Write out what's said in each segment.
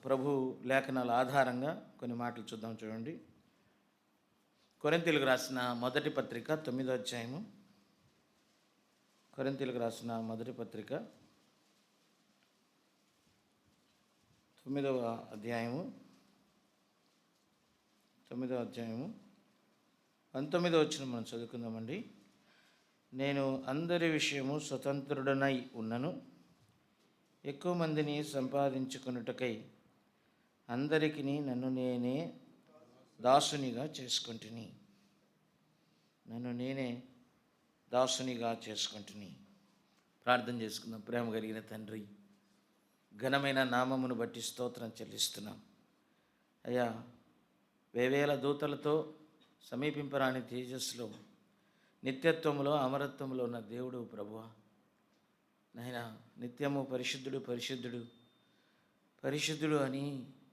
ప్రభు లేఖనాల ఆధారంగా కొన్ని మాటలు చూద్దాం. చూడండి, కొరింథీయులకు రాసిన మొదటి పత్రిక 9వ అధ్యాయము. కొరింథీయులకు రాసిన మొదటి పత్రిక 9వ అధ్యాయము 19వ వచనం మనం చదువుకుందామండి. నేను అందరి విషయము స్వతంత్రుడనై ఉన్నను, ఎక్కువ మందిని సంపాదించుకొనుటకై అందరికీ నన్ను నేనే దాసునిగా చేసుకుంటుని. ప్రార్థన చేసుకుందాం. ప్రేమ కలిగిన తండ్రి, ఘనమైన నామమును బట్టి స్తోత్రం చెల్లిస్తున్నాం. అయ్యా, వేవేల దూతలతో సమీపింపరాని తేజస్సులో, నిత్యత్వంలో, అమరత్వంలో ఉన్న దేవుడు ప్రభువా, నాయన నిత్యము పరిశుద్ధుడు పరిశుద్ధుడు పరిశుద్ధుడు అని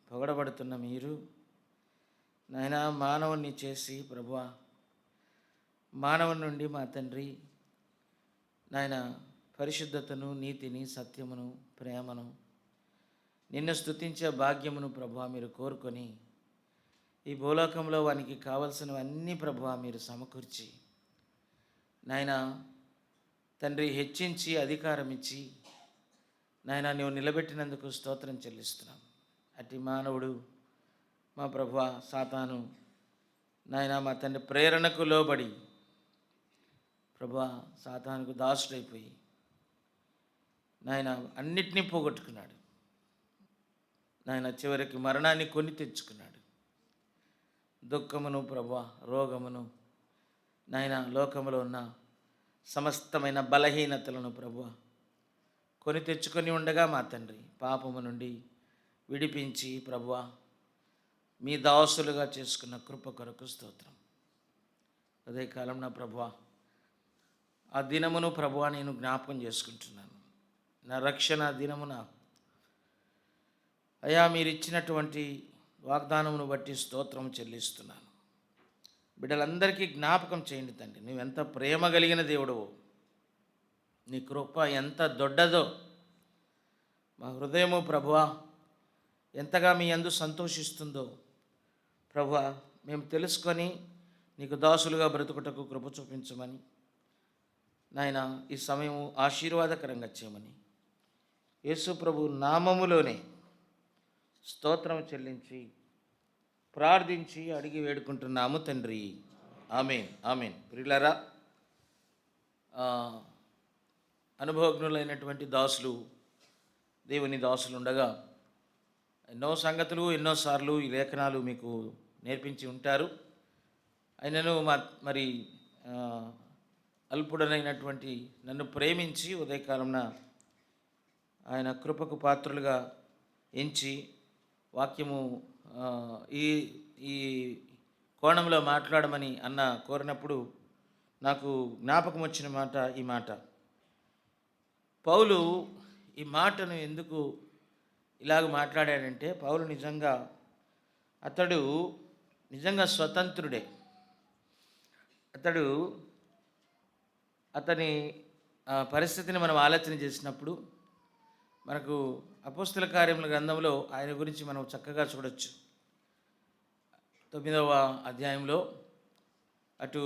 పొగడబడుతున్న మీరు నాయన మానవుణ్ణి చేసి ప్రభువా, మానవుని నుండి మా తండ్రి నాయన పరిశుద్ధతను, నీతిని, సత్యమును, ప్రేమను, నిన్ను స్తుతించే భాగ్యమును ప్రభువా మీరు కోరుకొని ఈ భూలోకంలో వానికి కావలసినవన్నీ ప్రభువా మీరు సమకూర్చి నాయన తండ్రి హెచ్చించి అధికారం ఇచ్చి నాయన నువ్వు నిలబెట్టినందుకు స్తోత్రం చెల్లిస్తున్నాం. అట్టి మానవుడు మా ప్రభువా సాతాను నాయన మా తండ్రి ప్రేరణకు లోబడి ప్రభువా సాతానుకు దాసుడైపోయి నాయన అన్నిటినీ పోగొట్టుకున్నాడు. నాయన చివరికి మరణాన్ని కొని తెచ్చుకున్నాడు. దుఃఖమును ప్రభువా, రోగమును నాయన లోకములో ఉన్న సమస్తమైన బలహీనతలను ప్రభువా కొని తెచ్చుకొని ఉండగా మా తండ్రి పాపము నుండి విడిపించి ప్రభువా మీ దాసులుగా చేసుకున్న కృప కొరకు స్తోత్రం. అదే కాలం నా ప్రభువా, ఆ దినమును ప్రభువా నేను జ్ఞాపకం చేసుకుంటున్నాను. నా రక్షణ దినమున అయ్యా మీరు ఇచ్చినటువంటి వాగ్దానమును బట్టి స్తోత్రం చెల్లిస్తున్నాను. బిడ్డలందరికీ జ్ఞాపకం చేయండి తండ్రి, నువ్వెంత ప్రేమ కలిగిన దేవుడవో, నీ కృప ఎంత దొడ్డదో, మా హృదయము ప్రభువా ఎంతగా మీ యందు సంతోషిస్తుందో ప్రభువా మేము తెలుసుకొని నీకు దాసులుగా బ్రతుకుటకు కృప చూపించమని నాయన ఈ సమయం ఆశీర్వాదకరంగా చేయమని యేసు ప్రభు నామములోనే స్తోత్రం చెల్లించి ప్రార్థించి అడిగి వేడుకుంటున్నాము తండ్రి. ఆమేన్, ఆమేన్. ప్రియులారా, అనుభవజ్ఞులైనటువంటి దాసులు, దేవుని దాసులు ఉండగా ఎన్నో సంగతులు ఎన్నోసార్లు ఈ లేఖనాలు మీకు నేర్పించి ఉంటారు. అయినను మరి అల్పుడనైనటువంటి నన్ను ప్రేమించి ఉదయకాలంన ఆయన కృపకు పాత్రులుగా ఎంచి వాక్యము ఈ ఈ కోణంలో మాట్లాడమని కోరినప్పుడు నాకు జ్ఞాపకం వచ్చిన మాట ఈ మాట. పౌలు ఈ మాటను ఎందుకు ఇలాగ మాట్లాడాడంటే, పౌలు నిజంగా స్వతంత్రుడే. అతని పరిస్థితిని మనం ఆలోచన చేసినప్పుడు మనకు అపోస్తల కార్యముల గ్రంథంలో ఆయన గురించి మనం చక్కగా చూడొచ్చు. 9వ అధ్యాయంలో అటు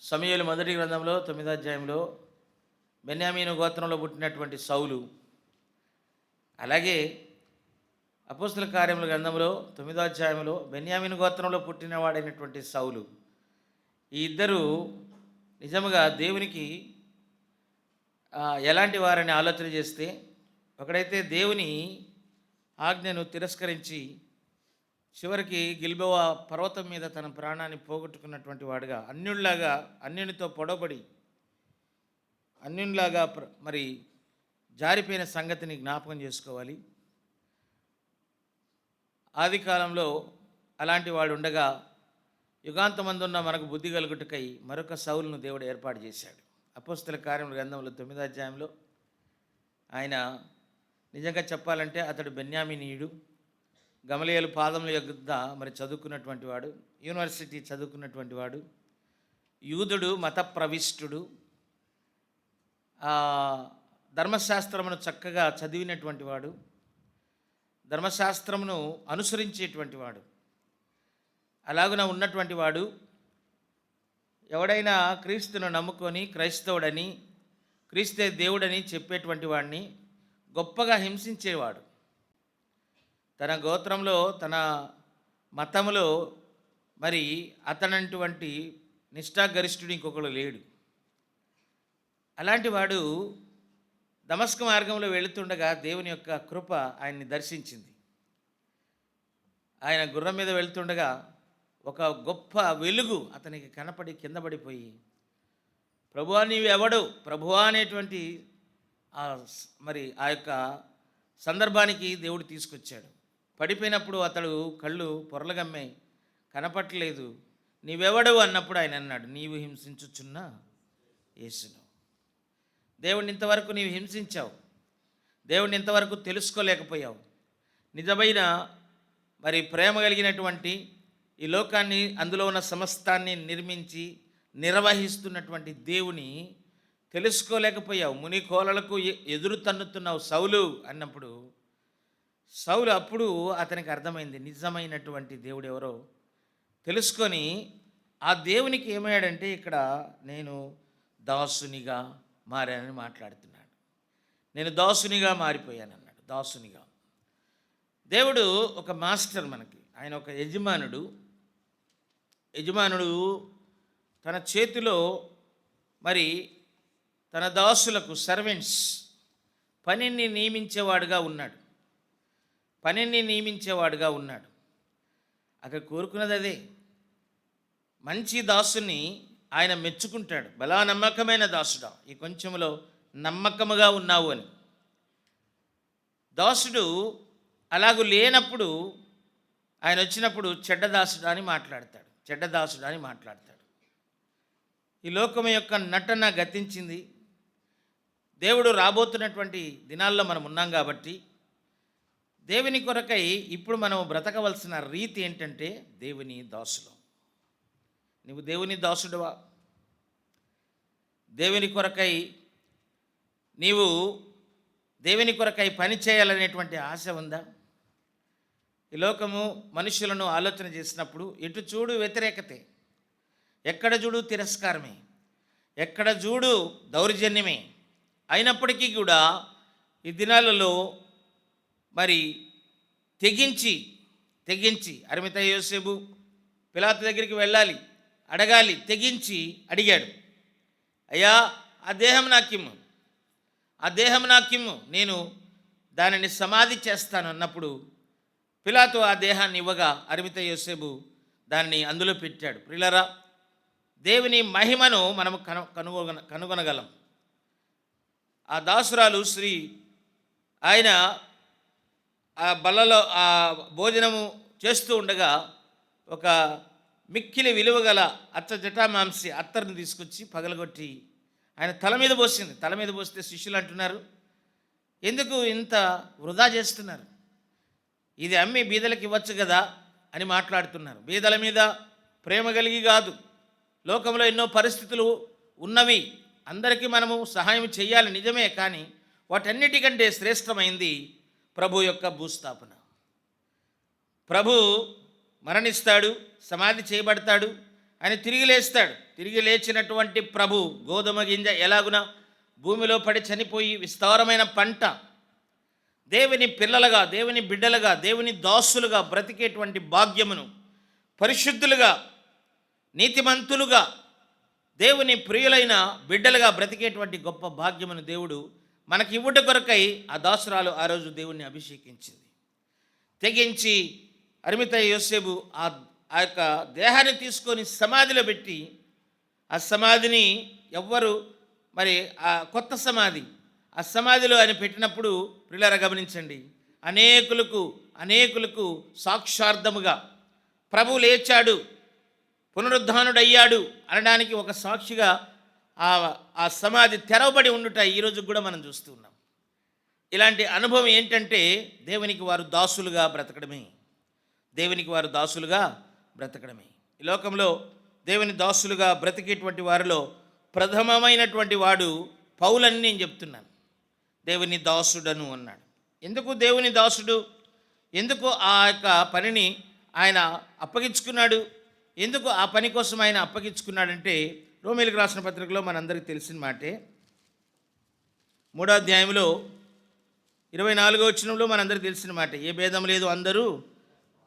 సమూయేలు మొదటి గ్రంథంలో 9వ అధ్యాయంలో బెన్యామీను గోత్రంలో పుట్టినటువంటి సౌలు, అలాగే అపోస్తల కార్యముల గ్రంథంలో 9వ అధ్యాయంలో బెన్యామీను గోత్రంలో పుట్టినవాడైనటువంటి సౌలు, ఈ ఇద్దరు నిజముగా దేవునికి ఎలాంటి వారని ఆలోచన చేస్తే, ఒకడైతే దేవుని ఆజ్ఞను తిరస్కరించి చివరికి గిల్బోవా పర్వతం మీద తన ప్రాణాన్ని పోగొట్టుకున్నటువంటి వాడుగా, అన్యునితో పొడబడి అన్యునిలాగా మరి జారిపోయిన సంగతిని జ్ఞాపకం చేసుకోవాలి. ఆది కాలంలో అలాంటి వాడు ఉండగా యుగాంతమందున్న మనకు బుద్ధి కలుగుటకై మరొక సౌలును దేవుడు ఏర్పాటు చేశాడు. అపోస్తల కార్యముల గ్రంథంలో 9వ అధ్యాయంలో ఆయన నిజంగా చెప్పాలంటే అతడు బెన్యామీనీయుడు, గమలీయేలు పాదముల యొద్ద మరి చదువుకున్నటువంటి వాడు, యూనివర్సిటీ చదువుకున్నటువంటి వాడు, యూదుడు, మత ప్రవిష్టుడు, ధర్మశాస్త్రమును చక్కగా చదివినటువంటి వాడు, ధర్మశాస్త్రమును అనుసరించేటువంటి వాడు, అలాగున ఉన్నటువంటి వాడు ఎవడైనా క్రీస్తును నమ్ముకొని క్రైస్తవుడని, క్రీస్తే దేవుడని చెప్పేటువంటి వాడిని గొప్పగా హింసించేవాడు. తన గోత్రంలో, తన మతంలో మరి అతనంటువంటి నిష్ఠాగరిష్ఠుడు ఇంకొకడు లేడు. అలాంటి వాడు దమస్కు మార్గంలో వెళుతుండగా దేవుని యొక్క కృప ఆయన్ని దర్శించింది. ఆయన గుర్రం మీద వెళుతుండగా ఒక గొప్ప వెలుగు అతనికి కనపడి కింద పడిపోయి, ప్రభువా నీవెవడు ప్రభువా అనేటువంటి మరి ఆ యొక్క సందర్భానికి దేవుడు తీసుకొచ్చాడు. పడిపోయినప్పుడు అతడు కళ్ళు పొరలగమ్మాయి, కనపట్టలేదు. నీవెవడు అన్నప్పుడు ఆయన అన్నాడు, నీవు హింసించుచున్న యేసును. దేవుడిని ఇంతవరకు నీవు హింసించావు, దేవుడిని ఇంతవరకు తెలుసుకోలేకపోయావు. నిజమైన మరి ప్రేమ కలిగినటువంటి ఈ లోకాన్ని, అందులో ఉన్న సమస్తాన్ని నిర్మించి నిర్వహిస్తున్నటువంటి దేవుని తెలుసుకోలేకపోయావు. ముని కోలలకు ఎదురు తన్నుతున్నావు సౌలు అన్నప్పుడు, సౌలు అప్పుడు అతనికి అర్థమైంది నిజమైనటువంటి దేవుడు ఎవరో తెలుసుకొని ఆ దేవునికి ఏమయ్యాడంటే, ఇక్కడ నేను దాసునిగా మారానని మాట్లాడుతున్నాడు. నేను దాసునిగా మారిపోయాను అన్నాడు. దాసునిగా. దేవుడు ఒక మాస్టర్ మనకి, ఆయన ఒక యజమానుడు. తన చేతిలో మరి తన దాసులకు సర్వెంట్స్ పనిని నియమించేవాడుగా ఉన్నాడు. అక్కడ కోరుకున్నది అదే. మంచి దాసుని ఆయన మెచ్చుకుంటాడు. బలా నమ్మకమైన దాసుడా, ఈ కొంచెంలో నమ్మకముగా ఉన్నావు అని. దాసుడు అలాగూ లేనప్పుడు ఆయన వచ్చినప్పుడు చెడ్డదాసుడా అని మాట్లాడతాడు. ఈ లోకం యొక్క నటన గతించింది. దేవుడు రాబోతున్నటువంటి దినాల్లో మనం ఉన్నాం కాబట్టి దేవుని కొరకై ఇప్పుడు మనం బ్రతకవలసిన రీతి ఏంటంటే దేవుని దాసులు. నువ్వు దేవుని దాసుడువా? దేవుని కొరకై పని చేయాలనేటువంటి ఆశ ఉందా? ఈ లోకము మనుషులను ఆలోచన చేసినప్పుడు ఎటు చూడు వ్యతిరేకతే, ఎక్కడ చూడు తిరస్కారమే, ఎక్కడ చూడు దౌర్జన్యమే. అయినప్పటికీ కూడా ఈ దినాలలో మరి తెగించి అరిమతయ యోసేపు పిలాతు దగ్గరికి వెళ్ళాలి, అడగాలి, తెగించి అడిగాడు. అయ్యా ఆ దేహం నాకిమ్ము, నేను దానిని సమాధి చేస్తాను అన్నప్పుడు పిలాతు ఆ దేహాన్ని ఇవ్వగా అరిమతయ యోసేపు దాన్ని అందులో పెట్టాడు. ప్రియులారా, దేవుని మహిమను మనము కనుగొనగలం. ఆ దాసురాలు స్త్రీ ఆయన ఆ బల్లలో ఆ భోజనము చేస్తూ ఉండగా ఒక మిక్కిలి విలువగల జటామాంసి అత్తరుని తీసుకొచ్చి పగలగొట్టి ఆయన తల మీద పోసింది. తల మీద పోస్తే శిష్యులు అంటున్నారు, ఎందుకు ఇంత వృధా చేస్తున్నారు? ఇది అమ్మి బీదలకు ఇవ్వచ్చు కదా అని మాట్లాడుతున్నారు. బీదల మీద ప్రేమ కలిగి కాదు. లోకంలో ఎన్నో పరిస్థితులు ఉన్నవి, అందరికీ మనము సహాయం చేయాలి నిజమే. కానీ వాటన్నిటికంటే శ్రేష్టమైంది ప్రభు యొక్క భూస్థాపన. ప్రభు మరణిస్తాడు, సమాధి చేయబడతాడు, ఆయన తిరిగి లేస్తాడు. తిరిగి లేచినటువంటి ప్రభు గోధుమ గింజ ఎలాగున భూమిలో పడి చనిపోయి విస్తారమైన పంట, దేవుని పిల్లలుగా, దేవుని బిడ్డలుగా, దేవుని దాసులుగా బ్రతికేటువంటి భాగ్యమును, పరిశుద్ధులుగా, నీతిమంతులుగా, దేవుని ప్రియులైన బిడ్డలుగా బ్రతికేటువంటి గొప్ప భాగ్యమును దేవుడు మనకి ఇవ్వట కొరకై ఆ దాసురాలు ఆ రోజు దేవుణ్ణి అభిషేకించింది. తెగించి అరిమతయ యోసేపు ఆ యొక్క దేహాన్ని తీసుకొని సమాధిలో పెట్టి, ఆ సమాధిని ఎవ్వరు మరి ఆ కొత్త సమాధి ఆ సమాధిలో ఆయన పెట్టినప్పుడు ప్రియులారా గమనించండి, అనేకులకు సాక్షార్థముగా ప్రభు లేచాడు, పునరుద్ధానుడయ్యాడు అనడానికి ఒక సాక్షిగా ఆ సమాధి తెరవబడి ఉండుట ఈరోజు కూడా మనం చూస్తూ ఉన్నాం. ఇలాంటి అనుభవం ఏంటంటే దేవునికి వారు దాసులుగా బ్రతకడమే. ఈ లోకంలో దేవుని దాసులుగా బ్రతికేటువంటి వారిలో ప్రథమమైనటువంటి వాడు పౌలని నేను చెప్తున్నాను. దేవుని దాసుడను అన్నాడు. ఎందుకు దేవుని దాసుడు? ఎందుకు ఆ యొక్క పనిని ఆయన అప్పగించుకున్నాడు? ఎందుకు ఆ పని కోసం ఆయన అప్పగించుకున్నాడంటే, రోమీయులకు రాసిన పత్రికలో మనందరికీ తెలిసిన మాటే. 3వ అధ్యాయంలో 24వ వచనంలో మనందరికీ తెలిసిన మాట, ఏ భేదం లేదు, అందరూ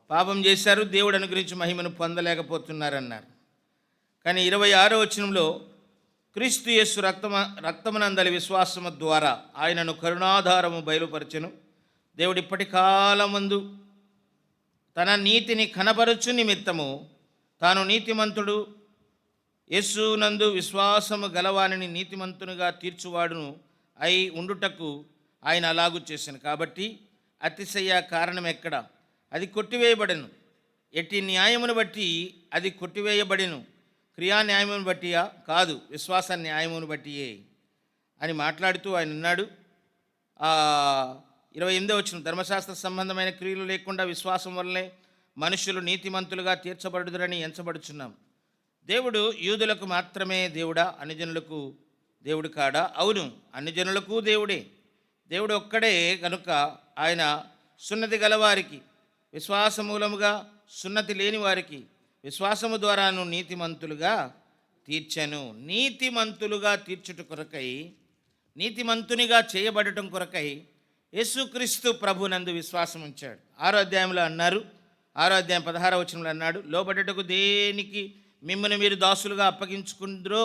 పాపం చేశారు, దేవుడు అనుగ్రహించి మహిమను పొందలేకపోతున్నారన్నారు. కానీ 26వ వచనంలో, క్రీస్తు యేసు రక్తమునందలి విశ్వాసము ద్వారా ఆయనను కరుణాధారము బయలుపరచెను. దేవుడు ఇప్పటి కాలమందు తన నీతిని కనపరచు నిమిత్తము తాను నీతిమంతుడు, యేసునందు విశ్వాసము గలవానిని నీతిమంతునిగా తీర్చువాడును అయి ఉండుటకు ఆయన అలాగూ చేశాను. కాబట్టి అతిశయ కారణం ఎక్కడ? అది కొట్టివేయబడెను. ఎట్టి న్యాయమును బట్టి అది కొట్టివేయబడెను. క్రియా న్యాయమును బట్టియా? కాదు, విశ్వాస న్యాయమును బట్టియే అని మాట్లాడుతూ ఆయన అన్నాడు. 28వ వచనం, ధర్మశాస్త్ర సంబంధమైన క్రియలు లేకుండా విశ్వాసం వల్లనే మనుషులు నీతిమంతులుగా తీర్చబడుదురని ఎంచబడుచున్నాం. దేవుడు యూదులకు మాత్రమే దేవుడా, అన్యజనులకు దేవుడు కాడా? అవును, అన్యజనులకు దేవుడే. దేవుడు ఒక్కడే కనుక ఆయన సున్నతి గలవారికి, విశ్వాసమూలముగా సున్నతి లేని వారికి విశ్వాసము ద్వారాను నీతిమంతులుగా తీర్చెను. నీతిమంతులుగా తీర్చుట కొరకై, నీతిమంతునిగా చేయబడటం కొరకై యేసుక్రీస్తు ప్రభునందు విశ్వాసం ఉంచాడు. 6వ అధ్యాయంలో అన్నారు, 6వ అధ్యాయం 16వ వచనంలో అన్నాడు, లోబడుటకు దేనికి మిమ్మల్ని మీరు దాసులుగా అప్పగించుకుందరో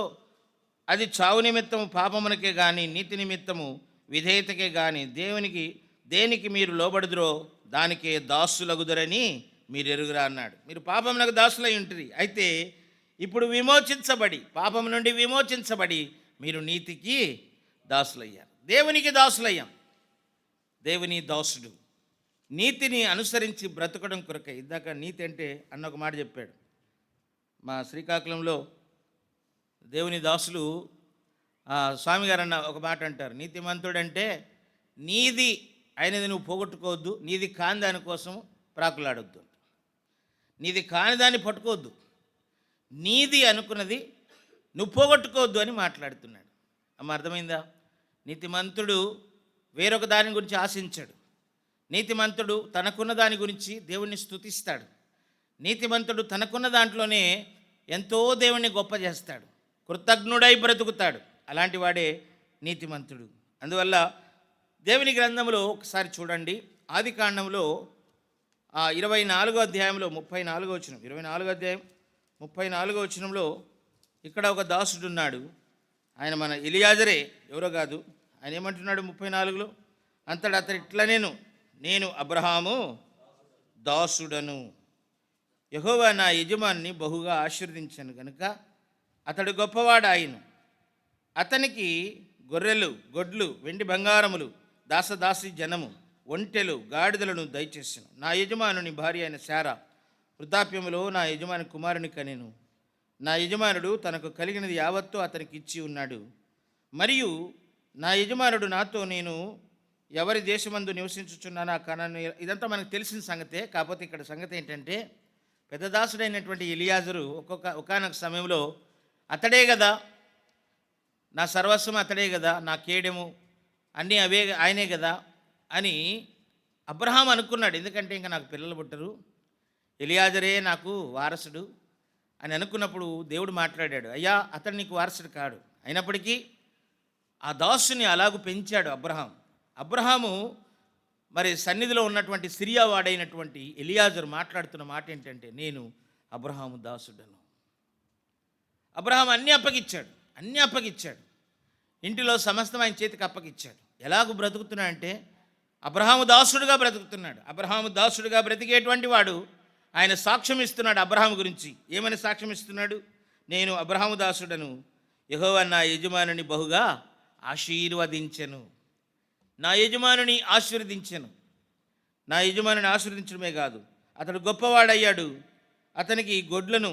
అది చావు నిమిత్తము పాపమునకే కానీ నీతి నిమిత్తము విధేయతకే కానీ దేనికి మీరు లోబడుదురో దానికే దాసులగుదరని మీరు ఎరుగురా అన్నాడు. మీరు పాపమునకు దాసులై ఉంటుంది. అయితే ఇప్పుడు విమోచించబడి, పాపం నుండి విమోచించబడి మీరు నీతికి దాసులయ్యారు. దేవునికి దాసులయ్యాం. దేవుని దాసుడు నీతిని అనుసరించి బ్రతకడం కొరకై. ఇందాక నీతి అంటే అన్న ఒక మాట చెప్పాడు. మా శ్రీకాకుళంలో దేవుని దాసులు స్వామి గారు అన్న ఒక మాట అంటారు, నీతిమంతుడంటే నీది అయినది నువ్వు పోగొట్టుకోవద్దు, నీది కాని దానికోసం ప్రాకులాడొద్దు, నీది కాని దాన్ని పట్టుకోవద్దు, నీది అనుకున్నది నువ్వు పోగొట్టుకోవద్దు అని మాట్లాడుతున్నాడు. అమ్మ, అర్థమైందా? నీతిమంతుడు వేరొక దాని గురించి ఆశించాడు. నీతిమంతుడు తనకున్న దాని గురించి దేవుణ్ణి స్తుతిస్తాడు. నీతిమంతుడు తనకున్న దాంట్లోనే ఎంతో దేవుణ్ణి గొప్ప చేస్తాడు, కృతజ్ఞుడై బ్రతుకుతాడు. అలాంటి వాడే నీతిమంతుడు. అందువల్ల దేవుని గ్రంథంలో ఒకసారి చూడండి, ఆది కాండంలో 24వ అధ్యాయంలో 34వ వచనం, 24వ అధ్యాయం 34వ వచనంలో ఇక్కడ ఒక దాసుడు ఉన్నాడు. ఆయన మన ఎలియాజరే, ఎవరో కాదు. ఆయన ఏమంటున్నాడు 34లో, అతడు ఇట్లా, నేను అబ్రహాము దాసుడను, యెహోవా నా యజమానిని బహుగా ఆశీర్వదించాను కనుక అతడు గొప్పవాడాయను. అతనికి గొర్రెలు, గొడ్లు, వెండి బంగారములు, దాసదాసి జనము, ఒంటెలు, గాడిదలను దయచేసాను. నా యజమానుని భార్య అయిన శారా వృద్ధాప్యములో నా యజమాని కుమారుని కనెను. నా యజమానుడు తనకు కలిగినది యావత్తు అతనికి ఇచ్చి ఉన్నాడు. మరియు నా యజమానుడు నాతో, నేను ఎవరి దేశమందు నివసించుచున్నాను ఆ కనాను. ఇదంతా మనకు తెలిసిన సంగతే. కాకపోతే ఇక్కడ సంగతి ఏంటంటే, పెద్ద దాసుడైనటువంటి ఎలియాజరు ఒకానొక సమయంలో అతడే కదా నా సర్వస్వం, అతడే కదా నా కేడెము, అన్నీ అవే ఆయనే కదా అని అబ్రహాం అనుకున్నాడు. ఎందుకంటే ఇంకా నాకు పిల్లలు పుట్టరు, ఎలియాజరే నాకు వారసుడు అని అనుకున్నప్పుడు దేవుడు మాట్లాడాడు, అయ్యా అతడు నీకు వారసుడు కాడు. అయినప్పటికీ ఆ దాసుని అలాగూ పెంచాడు అబ్రహాము. మరి సన్నిధిలో ఉన్నటువంటి సిరియా వాడైనటువంటి ఎలియాజరు మాట్లాడుతున్న మాట ఏంటంటే, నేను అబ్రహాము దాసుడను. అబ్రహాం అన్నీ అప్పగిచ్చాడు. ఇంటిలో సమస్తం ఆయన చేతికి అప్పగిచ్చాడు. ఎలాగూ బ్రతుకుతున్నాడంటే అబ్రహాము దాసుడుగా బ్రతుకుతున్నాడు. అబ్రహాము దాసుడుగా బ్రతికేటువంటి వాడు ఆయన సాక్ష్యం ఇస్తున్నాడు అబ్రహాము గురించి. ఏమని సాక్ష్యం ఇస్తున్నాడు? నేను అబ్రహాము దాసుడను, యెహోవా నా యజమానుని బహుగా ఆశీర్వదించెను. నా యజమానుని ఆశీర్వదించడమే కాదు, అతడు గొప్పవాడయ్యాడు. అతనికి గొడ్లను,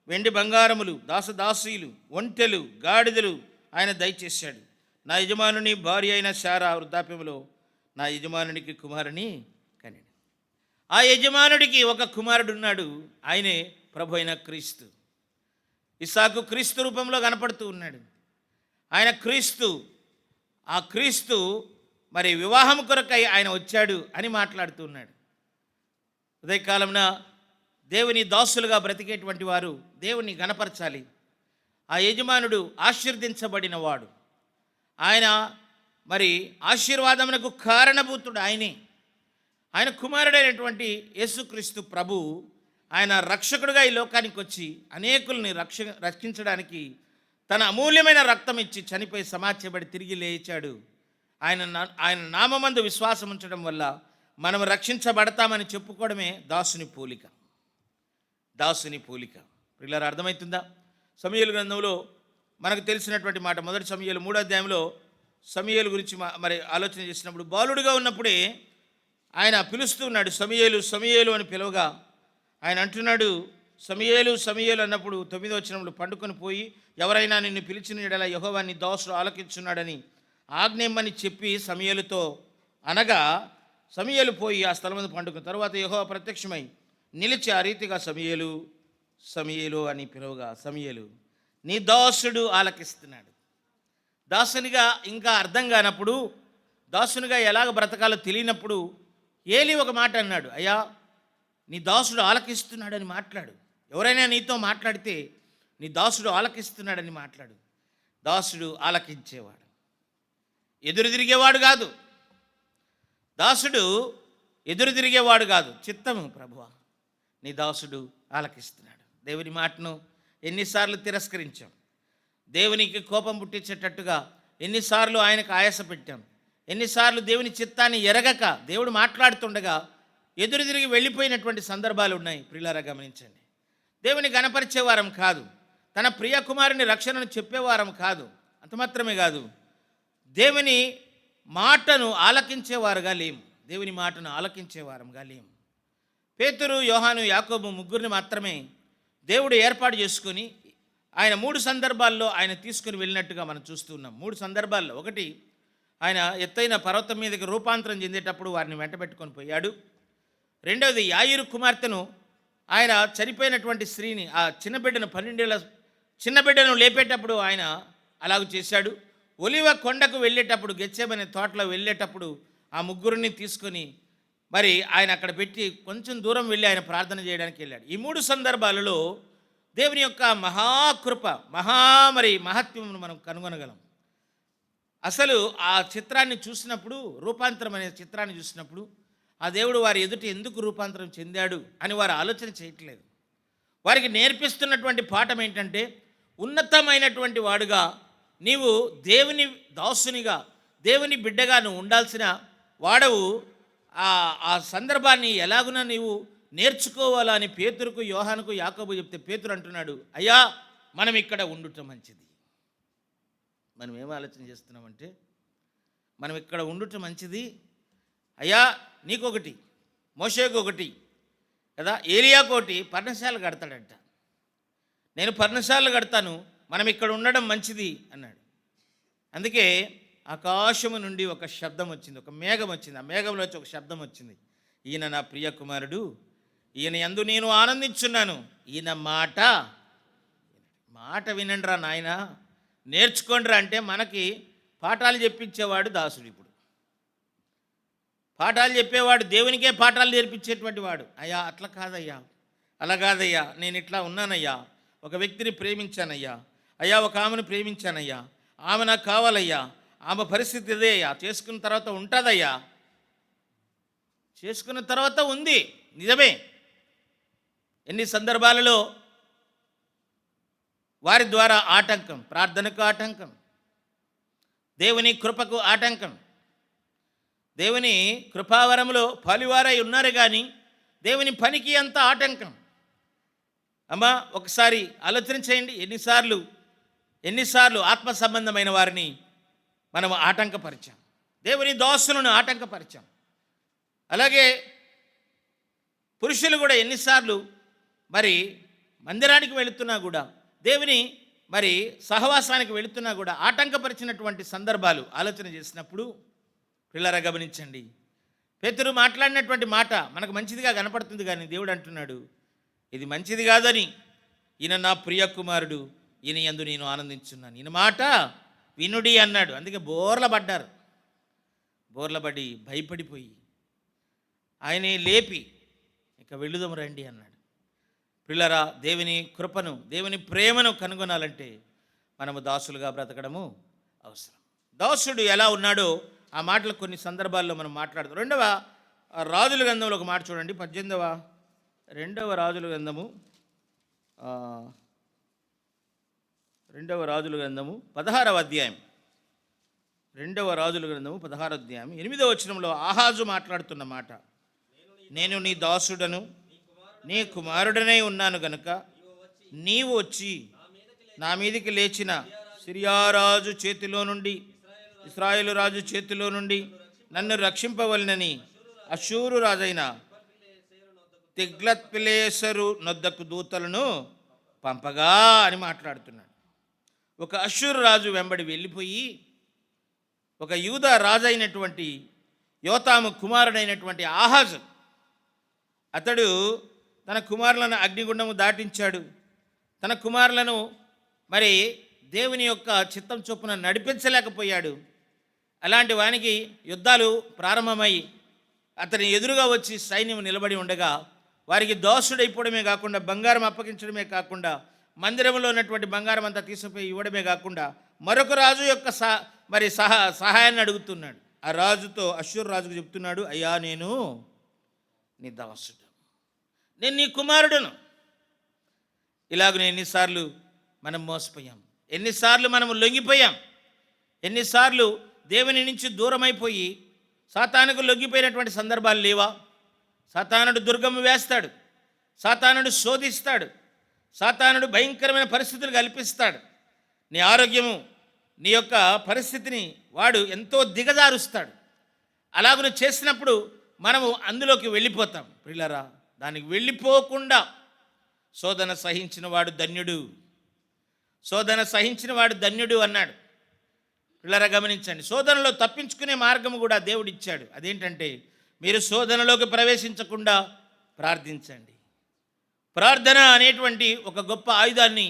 వెండి బంగారములు, దాసదాసీలు, ఒంటెలు, గాడిదలు ఆయన దయచేశాడు. నా యజమానుని భార్య అయిన శారా వృద్ధాప్యములో నా యజమానునికి కుమారుని కనెను. ఆ యజమానుడికి ఒక కుమారుడు ఉన్నాడు, ఆయనే ప్రభు అయిన క్రీస్తు. ఇస్సాకు క్రీస్తు రూపంలో కనపడుతూ ఉన్నాడు. ఆయన క్రీస్తు. ఆ క్రీస్తు మరి వివాహం కొరకై ఆయన వచ్చాడు అని మాట్లాడుతూ ఉన్నాడు. ఉదయకాలంన దేవుని దాసులుగా బ్రతికేటువంటి వారు దేవుని గణపరచాలి. ఆ యజమానుడు ఆశీర్వదించబడిన వాడు, ఆయన మరి ఆశీర్వాదమునకు కారణభూతుడు ఆయనే. ఆయన కుమారుడైనటువంటి యేసుక్రీస్తు ప్రభు ఆయన రక్షకుడుగా ఈ లోకానికి వచ్చి అనేకుల్ని రక్షించడానికి తన అమూల్యమైన రక్తం ఇచ్చి చనిపోయి సమాధించబడి తిరిగి లేచాడు. ఆయన నామమందు విశ్వాసం ఉంచడం వల్ల మనం రక్షించబడతామని చెప్పుకోవడమే దాసుని పోలిక. పిల్లలు అర్థమవుతుందా? సమూయేలు గ్రంథంలో మనకు తెలిసినటువంటి మాట, మొదటి సమూయేలు 3వ అధ్యాయంలో సమూయేలు గురించి మరి ఆలోచన చేసినప్పుడు బాలుడుగా ఉన్నప్పుడే ఆయన పిలుస్తూ ఉన్నాడు, సమూయేలు సమూయేలు అని పిలవగా ఆయన అంటున్నాడు, సమూయేలు సమూయేలు అన్నప్పుడు 9వ వచనంలో పండుకొని పోయి ఎవరైనా నిన్ను పిలిచిన యెడల యెహోవా నీ దాసుడు ఆలకించున్నాడని ఆజ్ఞేయమని చెప్పి సమూయేలుతో అనగా సమూయేలు పోయి ఆ స్థలం మీద పండుకున్న తర్వాత యెహోవా ప్రత్యక్షమై నిలిచి ఆ రీతిగా సమూయేలు సమూయేలు అని పిలువగా సమూయేలు నీ దాసుడు ఆలకిస్తున్నాడు. దాసునిగా ఇంకా అర్థం కానప్పుడు, దాసునిగా ఎలాగ బ్రతకాలో తెలియనప్పుడు ఏలీ ఒక మాట అన్నాడు, అయ్యా నీ దాసుడు ఆలకిస్తున్నాడని మాట్లాడు. ఎవరైనా నీతో మాట్లాడితే నీ దాసుడు ఆలకిస్తున్నాడని మాట్లాడు. దాసుడు ఆలకించేవాడు, ఎదురు తిరిగేవాడు కాదు. దాసుడు ఎదురు తిరిగేవాడు కాదు. చిత్తము ప్రభువా నీ దాసుడు ఆలకిస్తున్నాడు. దేవుని మాటను ఎన్నిసార్లు తిరస్కరించాం, దేవునికి కోపం పుట్టించేటట్టుగా ఎన్నిసార్లు ఆయనకు ఆయాస పెట్టాం, ఎన్నిసార్లు దేవుని చిత్తాన్ని ఎరగక దేవుడు మాట్లాడుతుండగా ఎదురు తిరిగి వెళ్ళిపోయినటువంటి సందర్భాలు ఉన్నాయి. ప్రియులారా గమనించండి. దేవుని గణపరిచేవారం కాదు, తన ప్రియ కుమారుని రక్షణను చెప్పేవారం కాదు. అంత మాత్రమే కాదు, దేవుని మాటను ఆలకించేవారుగా లేము. దేవుని మాటను ఆలకించేవారంగా లేము. పేతురు, యోహాను, యాకోబు ముగ్గురిని మాత్రమే దేవుడు ఏర్పాటు చేసుకుని ఆయన 3 సందర్భాల్లో ఆయన తీసుకుని వెళ్ళినట్టుగా మనం చూస్తూ ఉన్నాం. 3 సందర్భాల్లో, ఒకటి ఆయన ఎత్తైన పర్వతం మీదకి రూపాంతరం చెందేటప్పుడు వారిని వెంటబెట్టుకొని పోయాడు. రెండవది యాయిరు కుమార్తెను ఆయన చనిపోయినటువంటి స్త్రీని, ఆ చిన్నబిడ్డను 12 ఏళ్ల చిన్నబిడ్డను లేపేటప్పుడు ఆయన అలాగ చేశాడు. ఒలివ కొండకు వెళ్ళేటప్పుడు, గెత్సేమనే తోటలో వెళ్ళేటప్పుడు ఆ ముగ్గురిని తీసుకొని మరి ఆయన అక్కడ పెట్టి కొంచెం దూరం వెళ్ళి ఆయన ప్రార్థన చేయడానికి వెళ్ళాడు. ఈ 3 సందర్భాలలో దేవుని యొక్క మహాకృప, మహత్వమును మనం కనుగొనగలం. అసలు ఆ చిత్రాన్ని చూసినప్పుడు, రూపాంతరం అనే చిత్రాన్ని చూసినప్పుడు ఆ దేవుడు వారి ఎదుట ఎందుకు రూపాంతరం చెందాడు అని వారు ఆలోచన చేయట్లేదు. వారికి నేర్పిస్తున్నటువంటి పాఠం ఏంటంటే, ఉన్నతమైనటువంటి వాడుగా నీవు దేవుని దాసునిగా, దేవుని బిడ్డగా నువ్వు ఉండాల్సిన వాడవు. ఆ సందర్భాన్ని ఎలాగునా నీవు నేర్చుకోవాలా అని పేతురుకు, యోహానుకు, యాకోబు చెప్తే పేతురు అంటున్నాడు, అయ్యా మనం ఇక్కడ ఉండుట మంచిది. మనం ఏం ఆలోచన చేస్తున్నామంటే, మనం ఇక్కడ ఉండుట మంచిది అయ్యా, నీకొకటి, మోషేకు ఒకటి కదా, ఏలియాకు ఒకటి పర్ణశాల కడతాడంట. నేను పర్ణశాలలు కడతాను, మనం ఇక్కడ ఉండడం మంచిది అన్నాడు. అందుకే ఆకాశము నుండి ఒక శబ్దం వచ్చింది, ఒక మేఘం వచ్చింది. ఆ మేఘంలో వచ్చి ఒక శబ్దం వచ్చింది, ఈయన నా ప్రియ కుమారుడు, ఈయన యందు నేను ఆనందించున్నాను, ఈయన మాట వినండిరా నాయన, నేర్చుకోండిరా. అంటే మనకి పాఠాలు చెప్పించేవాడు దాసుడు. ఇప్పుడు పాఠాలు చెప్పేవాడు, దేవునికే పాఠాలు నేర్పించేటువంటి వాడు. అయ్యా అట్లా కాదయ్యా, అలా కాదయ్యా, నేను ఇట్లా ఉన్నానయ్యా, ఒక వ్యక్తిని ప్రేమించానయ్యా, అయ్యా ఒక ఆమెను ప్రేమించానయ్యా, ఆమె నాకు కావాలయ్యా, ఆమె పరిస్థితి ఇదే అయ్యా, చేసుకున్న తర్వాత ఉంటుందయ్యా, చేసుకున్న తర్వాత ఉంది, నిజమే. ఎన్ని సందర్భాలలో వారి ద్వారా ఆటంకం, ప్రార్థనకు ఆటంకం, దేవుని కృపకు ఆటంకం. దేవుని కృపావరంలో పాలివారై ఉన్నారు కానీ దేవుని పనికి అంత ఆటంకం. అమ్మా ఒకసారి ఆలోచన చేయండి, ఎన్నిసార్లు ఆత్మ సంబంధమైన వారిని మనం ఆటంకపరిచాం, దేవుని దాసులను ఆటంకపరిచాం. అలాగే పురుషులు కూడా ఎన్నిసార్లు మరి మందిరానికి వెళుతున్నా కూడా, దేవుని మరి సహవాసానికి వెళుతున్నా కూడా ఆటంకపరిచినటువంటి సందర్భాలు ఆలోచన చేసినప్పుడు పిల్లరా గమనించండి. పేతురు మాట్లాడినటువంటి మాట మనకు మంచిదిగా కనపడుతుంది, కానీ దేవుడు అంటున్నాడు ఇది మంచిది కాదని. ఈయన నా ప్రియ కుమారుడు, ఈయన యందు నేను ఆనందించున్నాను, ఈయన మాట వినుడి అన్నాడు. అందుకే బోర్ల పడ్డారు. బోర్లబడి భయపడిపోయి ఆయనే లేపి ఇక వెళ్ళుదాము రండి అన్నాడు. పిల్లరా, దేవుని కృపను, దేవుని ప్రేమను కనుగొనాలంటే మనము దాసులుగా బ్రతకడము అవసరం. దాసుడు ఎలా ఉన్నాడో ఆ మాటలు కొన్ని సందర్భాల్లో మనం మాట్లాడదాం. రెండవ రాజుల గ్రంథంలో ఒక మాట చూడండి. రెండవ రాజుల గ్రంథము 16వ అధ్యాయం. 2వ రాజుల గ్రంథము 16వ అధ్యాయం 8వ వచనంలో ఆహాజు మాట్లాడుతున్న మాట, నేను నీ దాసుడను నీ కుమారుడనై ఉన్నాను గనుక నీవు వచ్చి నా మీదికి లేచిన సిరియారాజు చేతిలో నుండి, ఇశ్రాయేలు రాజు చేతిలో నుండి నన్ను రక్షింపవలనని అషూరు రాజైన తిగ్లత్పిలేసరు నొద్దకు దూతలను పంపగా అని మాట్లాడుతున్నాడు. ఒక అషూరు రాజు వెంబడి వెళ్ళిపోయి ఒక యూదా రాజు అయినటువంటి యోతాము కుమారుడైనటువంటి ఆహాజు, అతడు తన కుమారులను అగ్నిగుండము దాటించాడు. తన కుమారులను మరి దేవుని యొక్క చిత్తం చొప్పున నడిపించలేకపోయాడు. అలాంటి వానికి యుద్ధాలు ప్రారంభమై అతని ఎదురుగా వచ్చి సైన్యం నిలబడి ఉండగా వారికి దోషుడైపోవడమే కాకుండా, బంగారం అప్పగించడమే కాకుండా, మందిరంలో ఉన్నటువంటి బంగారం అంతా తీసుకుపోయి ఇవ్వడమే కాకుండా మరొక రాజు యొక్క సహాయాన్ని అడుగుతున్నాడు. ఆ రాజుతో అషూరు రాజుకు చెప్తున్నాడు, అయ్యా నేను నీ దాసుడు, నేను నీ కుమారుడును. ఇలాగ ఎన్నిసార్లు మనం మోసపోయాం, ఎన్నిసార్లు మనము లొంగిపోయాం, ఎన్నిసార్లు దేవుని నుంచి దూరమైపోయి సాతానుకు లొంగిపోయినటువంటి సందర్భాలు లేవా? సాతానుడు దుర్గము వేస్తాడు, సాతానుడు శోధిస్తాడు, సాతానుడు భయంకరమైన పరిస్థితులు కల్పిస్తాడు. నీ ఆరోగ్యము, నీ యొక్క పరిస్థితిని వాడు ఎంతో దిగజారుస్తాడు. అలాగ చేసినప్పుడు మనము అందులోకి వెళ్ళిపోతాం. ప్రియులారా, దానికి వెళ్ళిపోకుండా శోధన సహించిన వాడు ధన్యుడు, శోధన సహించిన వాడు ధన్యుడు అన్నాడు. పిల్లరా గమనించండి, శోధనలో తప్పించుకునే మార్గము కూడా దేవుడు ఇచ్చాడు. అదేంటంటే, మీరు శోధనలోకి ప్రవేశించకుండా ప్రార్థించండి. ప్రార్థన అనేటువంటి ఒక గొప్ప ఆయుధాన్ని,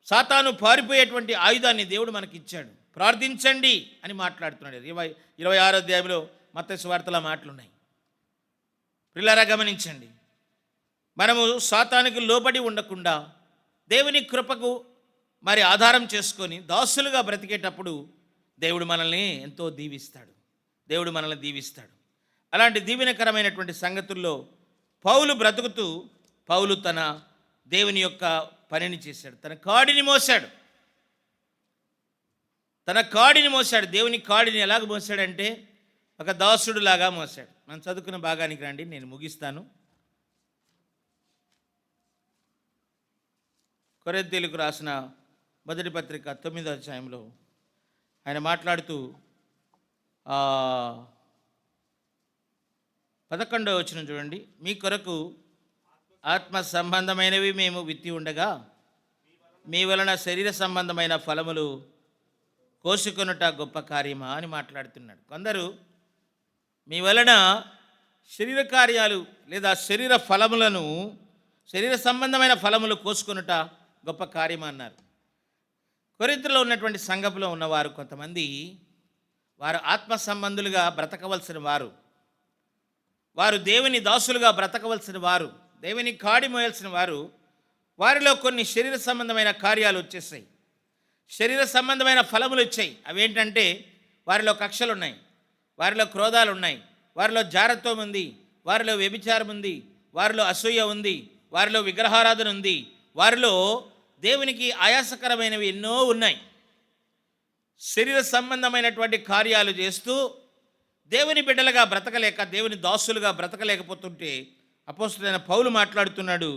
సాతాను పారిపోయేటువంటి ఆయుధాన్ని దేవుడు మనకి ఇచ్చాడు. ప్రార్థించండి అని మాట్లాడుతున్నాడు. 26వ అధ్యాయంలో మత్తయి సువార్తలో మాటలున్నాయి. పిల్లరా గమనించండి, మనము సాతానుకు లోబడి ఉండకుండా దేవుని కృపకు మరి ఆధారం చేసుకొని దాసులుగా బ్రతికేటప్పుడు దేవుడు మనల్ని ఎంతో దీవిస్తాడు, దేవుడు మనల్ని దీవిస్తాడు. అలాంటి దీవెనకరమైనటువంటి సంగతుల్లో పౌలు బ్రతుకుతూ, పౌలు తన దేవుని యొక్క పనిని చేశాడు. తన కాడిని మోసాడు. దేవుని కాడిని ఎలాగ మోసాడంటే ఒక దాసుడు లాగా మోసాడు. మనం చదువుకున్న భాగానికి రండి, నేను ముగిస్తాను. కొరింథీయులకు రాసిన మొదటి పత్రిక 9వ అధ్యాయంలో ఆయన మాట్లాడుతూ 11వ వచనం చూడండి. మీ కొరకు ఆత్మ సంబంధమైనవి మేము విత్తి ఉండగా మీ వలన శరీర సంబంధమైన ఫలములు కోసుకొనుట గొప్ప కార్యమా అని మాట్లాడుతున్నాడు. కొందరు మీ వలన శరీర కార్యాలు లేదా శరీర ఫలములను, శరీర సంబంధమైన ఫలములు కోసుకొనుట గొప్ప కార్యం అన్నారు. కొరింథీలో ఉన్నటువంటి సంఘంలో ఉన్నవారు కొంతమంది, వారు ఆత్మ సంబంధులుగా బ్రతకవలసిన వారు, వారు దేవుని దాసులుగా బ్రతకవలసిన వారు, దేవుని కాడి మోయాల్సిన వారు, వారిలో కొన్ని శరీర సంబంధమైన కార్యాలు వచ్చేసాయి, శరీర సంబంధమైన ఫలములు వచ్చాయి. అవేంటంటే, వారిలో కక్షలు ఉన్నాయి, వారిలో క్రోధాలు ఉన్నాయి, వారిలో జారత్వం ఉంది, వారిలో వ్యభిచారం ఉంది, వారిలో అసూయ ఉంది, వారిలో విగ్రహారాధన ఉంది, వారిలో దేవునికి ఆయాసకరమైనవి ఎన్నో ఉన్నాయి. శరీర సంబంధమైనటువంటి కార్యాలు చేస్తూ దేవుని బిడ్డలుగా బ్రతకలేక, దేవుని దాసులుగా బ్రతకలేకపోతుంటే అపోస్తలుడైన పౌలు మాట్లాడుతున్నాడు,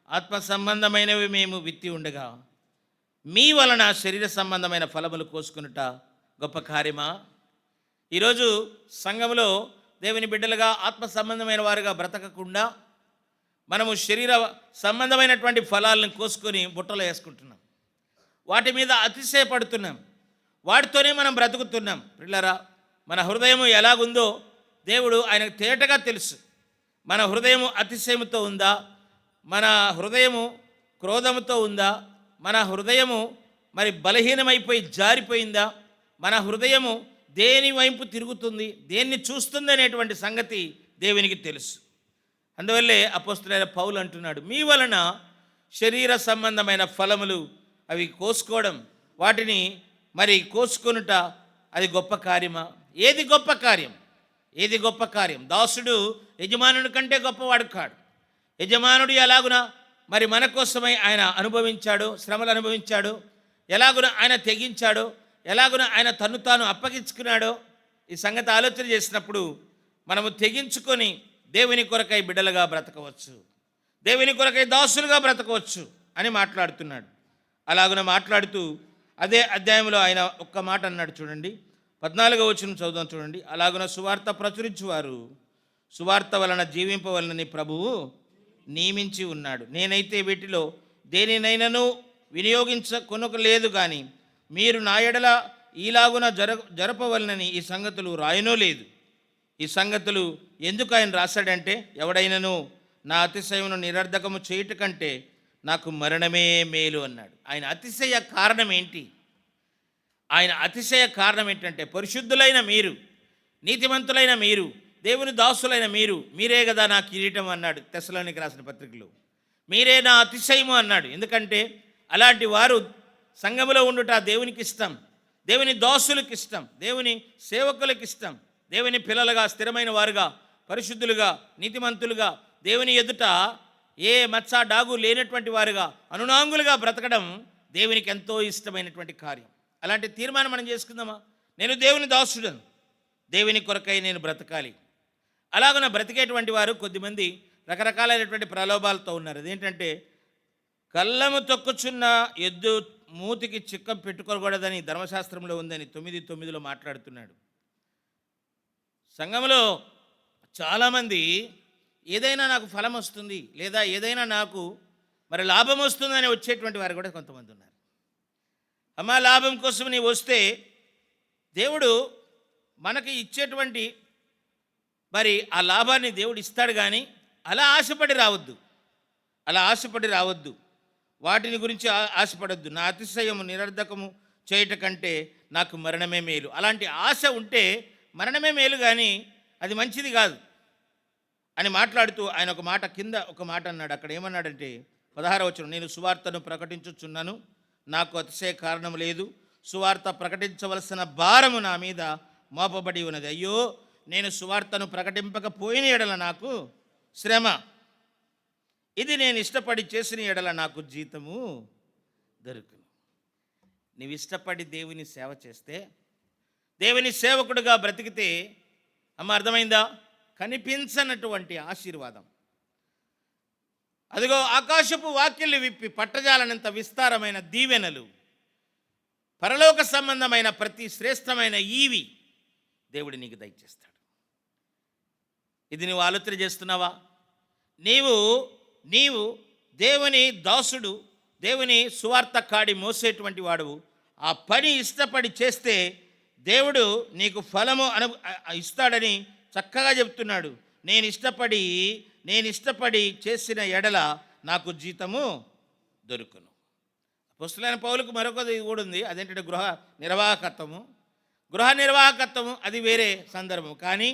ఆత్మ సంబంధమైనవి మేము విత్తి ఉండగా మీ వలన శరీర సంబంధమైన ఫలములు కోసుకునుట గొప్ప కార్యమా? ఈరోజు సంఘంలో దేవుని బిడ్డలుగా ఆత్మ సంబంధమైన వారుగా బ్రతకకుండా మనము శరీర సంబంధమైనటువంటి ఫలాలను కోసుకొని బుట్టలో వేసుకుంటున్నాం, వాటి మీద అతిశయపడుతున్నాం, వాటితోనే మనం బ్రతుకుతున్నాం. పిల్లరా, మన హృదయము ఎలాగుందో దేవుడు ఆయనకు తేటగా తెలుసు. మన హృదయము అతిశయముతో ఉందా, మన హృదయము క్రోధముతో ఉందా, మన హృదయము మరి బలహీనమైపోయి జారిపోయిందా, మన హృదయము దేని వైపు తిరుగుతుంది, దేన్ని చూస్తుంది అనేటువంటి సంగతి దేవునికి తెలుసు. అందువల్లే అపోస్తలుడైన పౌలు అంటున్నాడు, మీ వలన శరీర సంబంధమైన ఫలములు అవి కోసుకోవడం, వాటిని మరి కోసుకొనుట అది గొప్ప కార్యమా? ఏది గొప్ప కార్యం? ఏది గొప్ప కార్యం? దాసుడు యజమానుని కంటే గొప్పవాడు కాడు. యజమానుడు ఎలాగున మరి మన కోసమై ఆయన అనుభవించాడు, శ్రమలు అనుభవించాడు, ఎలాగున ఆయన తెగించాడో, ఎలాగున ఆయన తన్ను తాను అప్పగించుకున్నాడో, ఈ సంగతి ఆలోచన చేసినప్పుడు మనము తెగించుకొని దేవుని కొరకై బిడ్డలుగా బ్రతకవచ్చు, దేవుని కొరకై దాసులుగా బ్రతకవచ్చు అని మాట్లాడుతున్నాడు. అలాగున మాట్లాడుతూ అదే అధ్యాయంలో ఆయన ఒక్క మాట అన్నాడు చూడండి, 14వ వచనం చదువుదాం చూడండి. అలాగున సువార్త ప్రచురించువారు సువార్త వలన జీవింపవలనని ప్రభువు నియమించి ఉన్నాడు. నేనైతే వీటిలో దేనినైనాను వినియోగించకొనలేదు, కానీ మీరు నా ఎడల ఈలాగున జరపవలనని ఈ సంగతులు రాయనో లేదు. ఈ సంగతులు ఎందుకు ఆయన రాశాడంటే, ఎవడైనాను నా అతిశయమును నిరర్ధకము చేయుట కంటే నాకు మరణమే మేలు అన్నాడు. ఆయన అతిశయ కారణం ఏంటి? ఆయన అతిశయ కారణం ఏంటంటే, పరిశుద్ధులైన మీరు, నీతిమంతులైన మీరు, దేవుని దాసులైన మీరే కదా నా కిరీటం అన్నాడు తెస్సలోనికి రాసిన పత్రికలో. మీరే నా అతిశయము అన్నాడు. ఎందుకంటే అలాంటి వారు సంఘములో ఉండుట దేవునికి ఇష్టం, దేవుని దాసులకు ఇష్టం, దేవుని సేవకులకు ఇష్టం. దేవుని పిల్లలుగా, స్థిరమైన వారుగా, పరిశుద్ధులుగా, నీతిమంతులుగా, దేవుని ఎదుట ఏ మచ్చ డాగు లేనటువంటి వారుగా, అనునాంగులుగా బ్రతకడం దేవునికి ఎంతో ఇష్టమైనటువంటి కార్యం. అలాంటి తీర్మానం మనం చేసుకుందామా? నేను దేవుని దాసుడను, దేవుని కొరకై నేను బ్రతకాలి. అలాగన బ్రతికేటువంటి వారు కొద్దిమంది రకరకాలైనటువంటి ప్రలోభాలతో ఉన్నారు. అదేంటంటే, కళ్ళము తొక్కుచున్న ఎద్దు మూతికి చిక్కం పెట్టుకోకూడదని ధర్మశాస్త్రంలో ఉందని 9:9 మాట్లాడుతున్నాడు. సంఘంలో చాలామంది ఏదైనా నాకు ఫలం వస్తుంది, లేదా ఏదైనా నాకు మరి లాభం వస్తుందని వచ్చేటువంటి వారు కూడా కొంతమంది ఉన్నారు. అమ్మా, లాభం కోసం నీవు వస్తే దేవుడు మనకి ఇచ్చేటువంటి మరి ఆ లాభాన్ని దేవుడు ఇస్తాడు, కానీ అలా ఆశపడి రావద్దు, వాటిని గురించి ఆశపడద్దు. నా అతిశయము నిరర్ధకము చేయట కంటే నాకు మరణమే మేలు. అలాంటి ఆశ ఉంటే మరణమే మేలు, కానీ అది మంచిది కాదు అని మాట్లాడుతూ ఆయన ఒక మాట కింద ఒక మాట అన్నాడు. అక్కడ ఏమన్నాడంటే 16వ వచనం, నేను సువార్తను ప్రకటించుచున్నాను, నాకు అతిశయ కారణం లేదు, సువార్త ప్రకటించవలసిన భారము నా మీద మోపబడి ఉన్నది. అయ్యో, నేను సువార్తను ప్రకటింపకపోయిన ఎడల నాకు శ్రమ, ఇది నేను ఇష్టపడి చేసిన ఎడల నాకు జీతము దొరుకును. నీవు ఇష్టపడి దేవుని సేవ చేస్తే, దేవుని సేవకుడుగా బ్రతికితే, అమ్మ అర్థమైందా? కనిపించనటువంటి ఆశీర్వాదం, అదిగో ఆకాశపు వాక్యలు విప్పి పట్టజాలనంత విస్తారమైన దీవెనలు, పరలోక సంబంధమైన ప్రతి శ్రేష్టమైన ఈవి దేవుడు నీకు దయచేస్తాడు. ఇది నువ్వు ఆలోచన చేస్తున్నావా? నీవు దేవుని దాసుడు, దేవుని సువార్త కాడి మోసేటువంటి వాడు. ఆ పని ఇష్టపడి చేస్తే దేవుడు నీకు ఫలము ఇస్తాడని చక్కగా చెప్తున్నాడు. నేను ఇష్టపడి చేసిన ఎడల నాకు జీతము దొరుకును. అపోస్తలుడైన పౌలుకు మరొకది కూడా ఉంది. అదేంటంటే గృహ నిర్వాహకత్వము అది వేరే సందర్భం. కానీ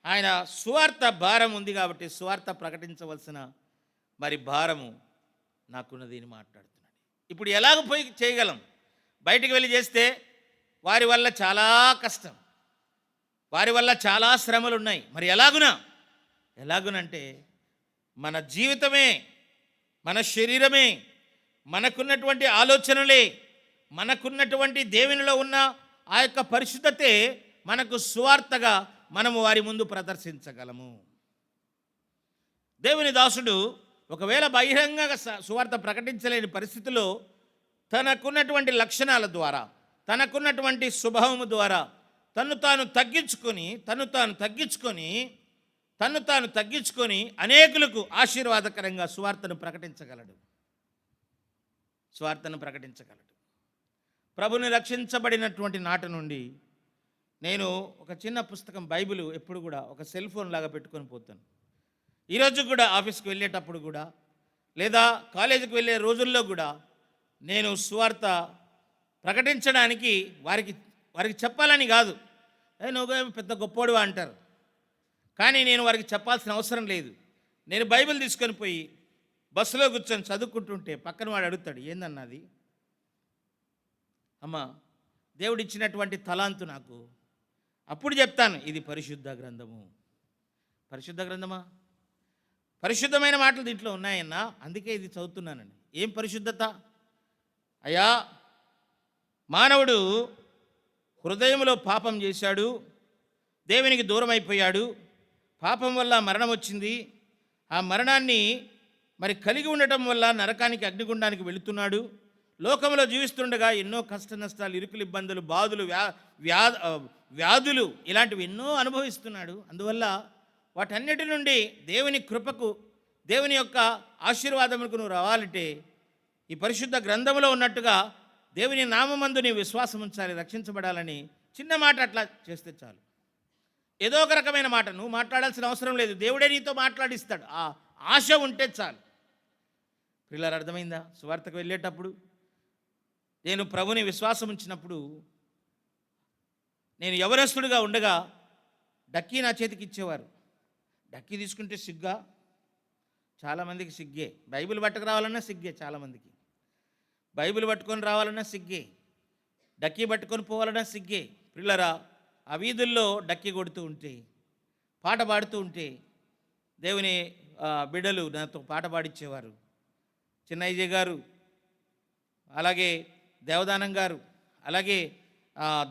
ఆయన సువార్త భారం ఉంది కాబట్టి సువార్త ప్రకటించవలసిన మరి భారము నాకున్నది అని మాట్లాడుతున్నాడు. ఇప్పుడు ఎలాగ పోయి చేయగలం? బయటికి వెళ్ళి చేస్తే వారి వల్ల చాలా కష్టం, వారి వల్ల చాలా శ్రమలు ఉన్నాయి. మరి ఎలాగునంటే మన జీవితమే, మన శరీరమే, మనకున్నటువంటి ఆలోచనలే, మనకున్నటువంటి దేవునిలో ఉన్న ఆ యొక్క పరిశుద్ధతే మనకు సువార్తగా మనము వారి ముందు ప్రదర్శించగలము. దేవుని దాసుడు ఒకవేళ బహిరంగంగా సువార్త ప్రకటించలేని పరిస్థితిలో తనకున్నటువంటి లక్షణాల ద్వారా, తనకున్నటువంటి స్వభావము ద్వారా తన్ను తాను తగ్గించుకొని అనేకులకు ఆశీర్వాదకరంగా సువార్తను ప్రకటించగలడు. ప్రభుని రక్షించబడినటువంటి నాటి నుండి నేను ఒక చిన్న పుస్తకం బైబిల్ ఎప్పుడు కూడా ఒక సెల్ ఫోన్ లాగా పెట్టుకొని పోతాను. ఈరోజు కూడా ఆఫీస్కి వెళ్ళేటప్పుడు కూడా, లేదా కాలేజీకి వెళ్ళే రోజుల్లో కూడా నేను సువార్త ప్రకటించడానికి వారికి చెప్పాలని కాదు, నువ్వు పెద్ద గొప్పోడువా అంటారు. కానీ నేను వారికి చెప్పాల్సిన అవసరం లేదు. నేను బైబిల్ తీసుకొని పోయి బస్సులో కూర్చొని చదువుకుంటుంటే పక్కన వాడు అడుగుతాడు, ఏందన్నది? అమ్మ, దేవుడిచ్చినటువంటి తలాంతు నాకు. అప్పుడు చెప్తాను, ఇది పరిశుద్ధ గ్రంథము. పరిశుద్ధ గ్రంథమా? పరిశుద్ధమైన మాటలు దీంట్లో ఉన్నాయన్నా, అందుకే ఇది చదువుతున్నానండి. ఏం పరిశుద్ధత? అయ్యా, మానవుడు హృదయంలో పాపం చేశాడు, దేవునికి దూరం అయిపోయాడు, పాపం వల్ల మరణం వచ్చింది. ఆ మరణాన్ని మరి కలిగి ఉండటం వల్ల నరకానికి, అగ్నిగుండానికి వెళుతున్నాడు. లోకంలో జీవిస్తుండగా ఎన్నో కష్ట నష్టాలు, ఇరుకులు, ఇబ్బందులు, బాధలు, వ్యాధులు ఇలాంటివి ఎన్నో అనుభవిస్తున్నాడు. అందువల్ల వాటన్నిటి నుండి దేవుని కృపకు, దేవుని యొక్క ఆశీర్వాదములకు నువ్వు రావాలంటే ఈ పరిశుద్ధ గ్రంథంలో ఉన్నట్టుగా దేవుని నామమందు నీ విశ్వాసం ఉంచాలి, రక్షించబడాలని. చిన్న మాట అట్లా చేస్తే చాలు. ఏదో ఒక రకమైన మాట నువ్వు మాట్లాడాల్సిన అవసరం లేదు, దేవుడే నీతో మాట్లాడిస్తాడు. ఆ ఆశ ఉంటే చాలు. పిల్లలు అర్థమైందా? సువార్తకు వెళ్ళేటప్పుడు నేను ప్రభుని విశ్వాసం ఉంచినప్పుడు, నేను యవనస్తుడిగా ఉండగా డక్కీ నా చేతికి ఇచ్చేవారు. డక్కీ తీసుకుంటే సిగ్గా? చాలామందికి సిగ్గే. బైబిల్ పట్టుకు రావాలన్నా సిగ్గే. చాలామందికి బైబిల్ పట్టుకొని రావాలన్నా సిగ్గే, డక్కీ పట్టుకొని పోవాలన్నా సిగ్గే. పిల్లరా, ఆ వీధుల్లో డక్కీ కొడుతూ ఉంటే, పాట పాడుతూ ఉంటే దేవుని బిడ్డలు నాతో పాట పాడిచ్చేవారు. చిన్నయ్య గారు, అలాగే దేవదానం గారు, అలాగే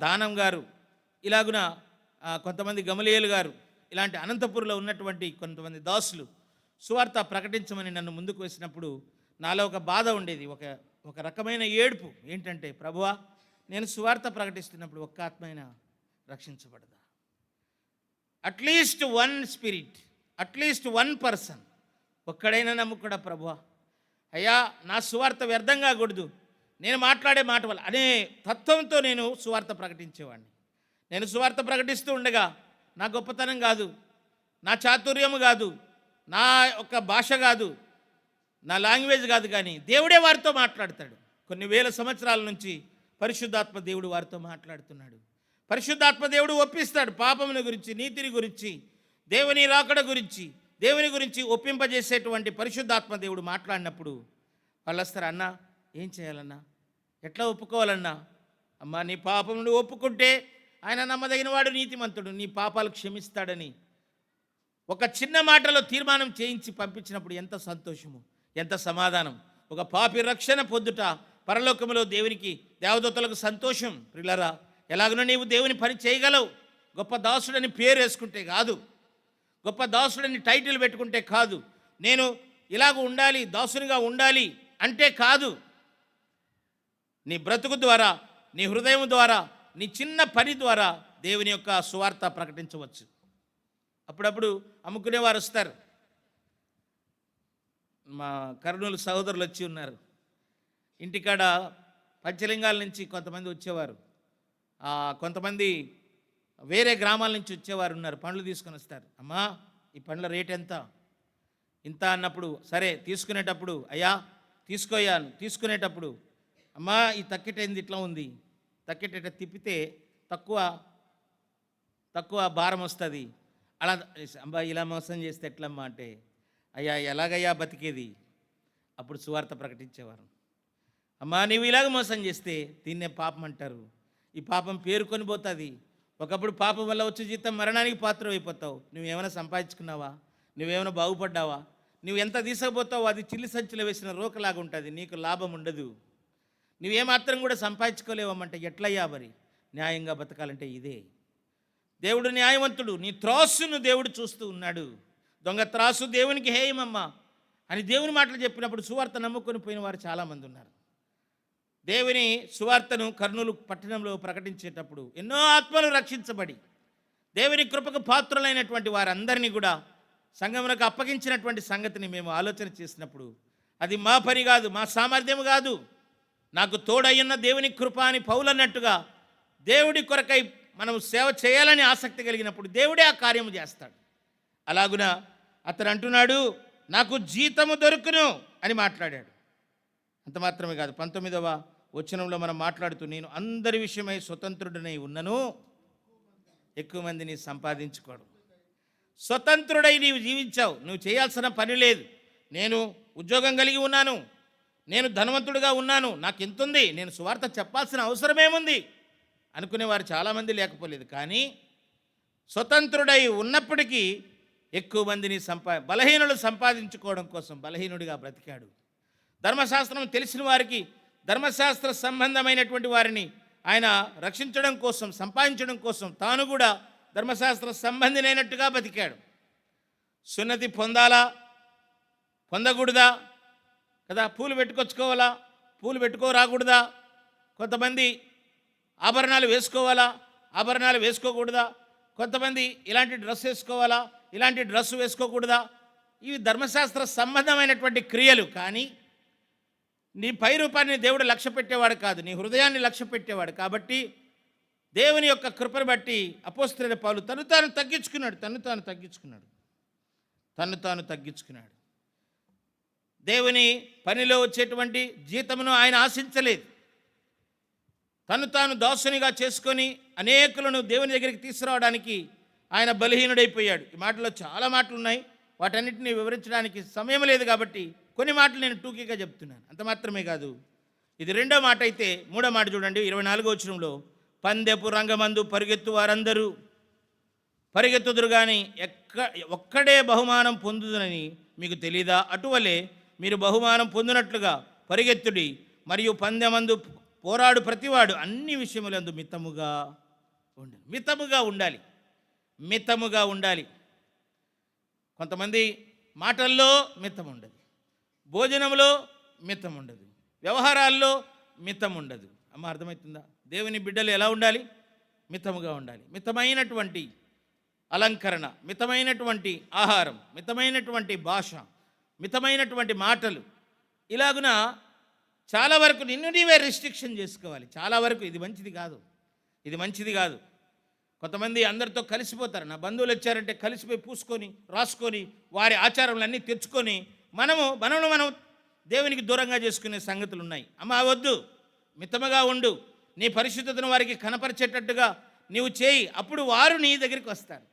దానం గారు, ఇలాగున కొంతమంది గమలియేలు గారు, ఇలాంటి అనంతపురంలో ఉన్నటువంటి కొంతమంది దాసులు సువార్త ప్రకటించమని నన్ను ముందుకు వేసినప్పుడు నాలో ఒక బాధ ఉండేది, ఒక రకమైన ఏడుపు. ఏంటంటే, ప్రభువా, నేను సువార్త ప్రకటిస్తున్నప్పుడు ఒక్క ఆత్మైనా రక్షించబడదా? At least one spirit, at least one person, ఒక్కడైనా నమ్ముకుడా ప్రభువా. అయ్యా, నా సువార్త వ్యర్థం కాకూడదు, నేను మాట్లాడే మాట వల్ల అనే తత్వంతో నేను సువార్త ప్రకటించేవాడిని. నేను సువార్త ప్రకటిస్తూ ఉండగా నా గొప్పతనం కాదు, నా చాతుర్యము కాదు, నా యొక్క భాష కాదు, నా లాంగ్వేజ్ కాదు, కానీ దేవుడే వారితో మాట్లాడతాడు. కొన్ని వేల సంవత్సరాల నుంచి పరిశుద్ధాత్మ దేవుడు వారితో మాట్లాడుతున్నాడు. పరిశుద్ధాత్మ దేవుడు ఒప్పిస్తాడు. పాపముల గురించి, నీతిని గురించి, దేవుని రాకడ గురించి, దేవుని గురించి ఒప్పింపజేసేటువంటి పరిశుద్ధాత్మ దేవుడు మాట్లాడినప్పుడు వాళ్ళు వస్తారు, అన్నా ఏం చేయాలన్నా, ఎట్లా ఒప్పుకోవాలన్నా? అమ్మా, నీ పాపమును ఒప్పుకుంటే ఆయన నమ్మదగిన వాడు, నీతిమంతుడు, నీ పాపాలు క్షమిస్తాడని ఒక చిన్న మాటలో తీర్మానం చేయించి పంపించినప్పుడు ఎంత సంతోషము, ఎంత సమాధానం. ఒక పాపి రక్షణ పొందుట పరలోకములో దేవునికి, దేవదూతలకు సంతోషం. ప్రియులారా, ఎలాగనో నీవు దేవుని పని చేయగలవు. గొప్ప దాసుడని పేరు వేసుకుంటే కాదు, గొప్ప దాసుడని టైటిల్ పెట్టుకుంటే కాదు, నేను ఇలాగ ఉండాలి, దాసునిగా ఉండాలి అంటే కాదు. నీ బ్రతుకు ద్వారా, నీ హృదయం ద్వారా, నీ చిన్న పని ద్వారా దేవుని యొక్క సువార్త ప్రకటించవచ్చు. అప్పుడప్పుడు అమ్ముకునేవారు వస్తారు. మా కర్నూలు సహోదరులు వచ్చి ఉన్నారు. ఇంటికాడ పంచలింగాల నుంచి కొంతమంది వచ్చేవారు, కొంతమంది వేరే గ్రామాల నుంచి వచ్చేవారు ఉన్నారు. పండ్లు తీసుకొని వస్తారు. అమ్మా, ఈ పండ్ల రేట్ ఎంత? ఇంత అన్నప్పుడు, సరే తీసుకునేటప్పుడు, అయ్యా తీసుకోయాను. తీసుకునేటప్పుడు, అమ్మా ఈ తక్కెటేంది ఇట్లా ఉంది, తక్కెట తిప్పితే తక్కువ భారం వస్తుంది. అలా అమ్మా ఇలా మోసం చేస్తే ఎట్లమ్మా అంటే, అయ్యా ఎలాగయ్యా బతికేది? అప్పుడు సువార్త ప్రకటించేవారు. అమ్మా, నీవు ఇలాగ మోసం చేస్తే దీన్నే పాపం అంటారు. ఈ పాపం పేరుకొని పోతుంది. ఒకప్పుడు పాపం వల్ల వచ్చే జీతం మరణానికి పాత్ర అయిపోతావు. నువ్వేమైనా సంపాదించుకున్నావా? నువ్వేమైనా బాగుపడ్డావా? నువ్వు ఎంత తీసుకుపోతావో అది చిల్లి సంచులు వేసిన రోకలాగా ఉంటుంది, నీకు లాభం ఉండదు. నువ్వేమాత్రం కూడా సంపాదించుకోలేవమ్మంటే ఎట్లయ్యా? మరి న్యాయంగా బతకాలంటే ఇదే. దేవుడు న్యాయవంతుడు. నీ త్రాసును దేవుడు చూస్తూ ఉన్నాడు. దొంగ త్రాసు దేవునికి హేయమమ్మా అని దేవుని మాటలు చెప్పినప్పుడు సువార్త నమ్ముకొని పోయిన వారు చాలామంది ఉన్నారు. దేవుని సువార్తను కర్నూలు పట్టణంలో ప్రకటించేటప్పుడు ఎన్నో ఆత్మలు రక్షించబడి దేవుని కృపకు పాత్రులైనటువంటి వారందరినీ కూడా సంఘమునకు అప్పగించినటువంటి సంగతిని మేము ఆలోచన చేసినప్పుడు, అది మా పని కాదు, మా సామర్థ్యం కాదు, నాకు తోడయ్యున్న దేవుని కృప అని పౌలు అన్నట్టుగా దేవుడి కొరకై మనం సేవ చేయాలని ఆసక్తి కలిగినప్పుడు దేవుడే ఆ కార్యము చేస్తాడు. అలాగున అతను అంటున్నాడు, నాకు జీతము దొరుకును అని మాట్లాడాడు. అంత మాత్రమే కాదు, 19వ వచనంలో మనం మాట్లాడుతూ, నేను అందరి విషయమై స్వతంత్రుడనై ఉన్నను, ఎక్కువ మందిని సంపాదించుకోవడం. స్వతంత్రుడై నీవు జీవించావు, నువ్వు చేయాల్సిన పని లేదు. నేను ఉద్యోగం కలిగి ఉన్నాను, నేను ధనవంతుడిగా ఉన్నాను, నాకు ఎంతుంది, నేను సువార్త చెప్పాల్సిన అవసరమేముంది అనుకునేవారు చాలామంది లేకపోలేదు. కానీ స్వతంత్రుడై ఉన్నప్పటికీ ఎక్కువ మందిని బలహీనులు సంపాదించుకోవడం కోసం బలహీనుడిగా బ్రతికాడు. ధర్మశాస్త్రం తెలిసిన వారికి, ధర్మశాస్త్ర సంబంధమైనటువంటి వారిని ఆయన రక్షించడం కోసం, సంపాదించడం కోసం తాను కూడా ధర్మశాస్త్ర సంబంధినైనట్టుగా బతికాడు. సున్నతి పొందాలా, పొందకూడదా కదా, పూలు పెట్టుకొచ్చుకోవాలా, పూలు పెట్టుకోరాకూడదా, కొంతమంది ఆభరణాలు వేసుకోవాలా, ఆభరణాలు వేసుకోకూడదా, కొంతమంది ఇలాంటి డ్రెస్ వేసుకోవాలా, ఇలాంటి డ్రెస్ వేసుకోకూడదా, ఇవి ధర్మశాస్త్ర సంబంధమైనటువంటి క్రియలు. కానీ నీ పై రూపాన్ని దేవుడు లక్ష్య పెట్టేవాడు కాదు, నీ హృదయాన్ని లక్ష్య పెట్టేవాడు. కాబట్టి దేవుని యొక్క కృపను బట్టి అపోస్తలుడైన పౌలు తను తాను తగ్గించుకున్నాడు. దేవుని పనిలో వచ్చేటువంటి జీతమును ఆయన ఆశించలేదు. తను తాను దాసునిగా చేసుకొని అనేకులను దేవుని దగ్గరికి తీసుకురావడానికి ఆయన బలహీనుడైపోయాడు. ఈ మాటలో చాలా మాటలు ఉన్నాయి, వాటన్నిటిని వివరించడానికి సమయం లేదు కాబట్టి కొన్ని మాటలు నేను టూకీగా చెప్తున్నాను. అంత మాత్రమే కాదు, ఇది రెండో మాట. అయితే మూడో మాట చూడండి, 24వ వచనంలో, పందెపు రంగమందు పరిగెత్తు వారందరూ పరిగెత్తుదురు కానీ ఒక్కడే బహుమానం పొందుదునని మీకు తెలీదా? అటువలే మీరు బహుమానం పొందినట్లుగా పరిగెత్తుడి. మరియు పందెమందు పోరాడు ప్రతివాడు అన్ని విషయములందు మితముగా ఉండాలి. కొంతమంది మాటల్లో మితం ఉండదు, భోజనంలో మితం ఉండదు, వ్యవహారాల్లో మితం ఉండదు. అమ్మ అర్థమవుతుందా? దేవుని బిడ్డలు ఎలా ఉండాలి? మితముగా ఉండాలి. మితమైనటువంటి అలంకరణ, మితమైనటువంటి ఆహారం, మితమైనటువంటి భాష, మితమైనటువంటి మాటలు, ఇలాగున చాలా వరకు నిన్ను నీవే రిస్ట్రిక్షన్ చేసుకోవాలి. చాలా వరకు ఇది మంచిది కాదు. కొంతమంది అందరితో కలిసిపోతారు. నా బంధువులు వచ్చారంటే కలిసిపోయి పూసుకొని రాసుకొని వారి ఆచారాలన్నీ తెచ్చుకొని మనం దేవునికి దూరంగా చేసుకునే సంగతులు ఉన్నాయి. అమ్మ వద్దు, మితముగా ఉండు. నీ పరిశుద్ధతను వారికి కనపరిచేటట్టుగా నీవు చేయి. అప్పుడు వారు నీ దగ్గరికి వస్తారు.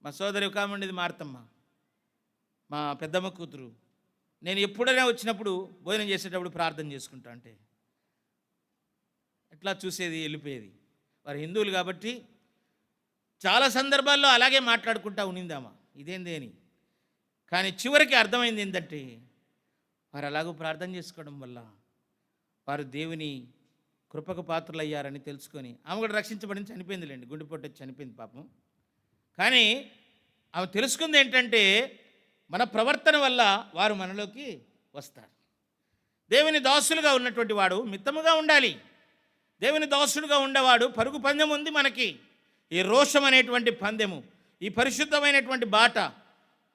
మా సోదరి ఒక ఆమె ఉండేది, మార్తమ్మ, మా పెద్దమ్మ కూతురు. నేను ఎప్పుడైనా వచ్చినప్పుడు భోజనం చేసేటప్పుడు ప్రార్థన చేసుకుంటా అంటే ఎట్లా చూసేది, వెళ్ళిపోయేది. వారు హిందువులు కాబట్టి చాలా సందర్భాల్లో అలాగే మాట్లాడుకుంటా ఉన్నిందామా ఇదేంది అని. కానీ చివరికి అర్థమైంది ఏంటంటే, వారు అలాగూ ప్రార్థన చేసుకోవడం వల్ల వారు దేవుని కృపకు పాత్రలు అయ్యారని తెలుసుకొని ఆమె కూడా రక్షించబడి చనిపోయిందిలేండి, గుండెపోటు వచ్చి చనిపోయింది పాపం. కానీ ఆమె తెలుసుకుంది ఏంటంటే, మన ప్రవర్తన వల్ల వారు మనలోకి వస్తారు. దేవుని దాసులుగా ఉన్నటువంటి వాడు మితముగా ఉండాలి. దేవుని దాసుడుగా ఉండేవాడు పరుగు పందెం ఉంది మనకి. ఈ రోషం అనేటువంటి పందెము, ఈ పరిశుద్ధమైనటువంటి బాట,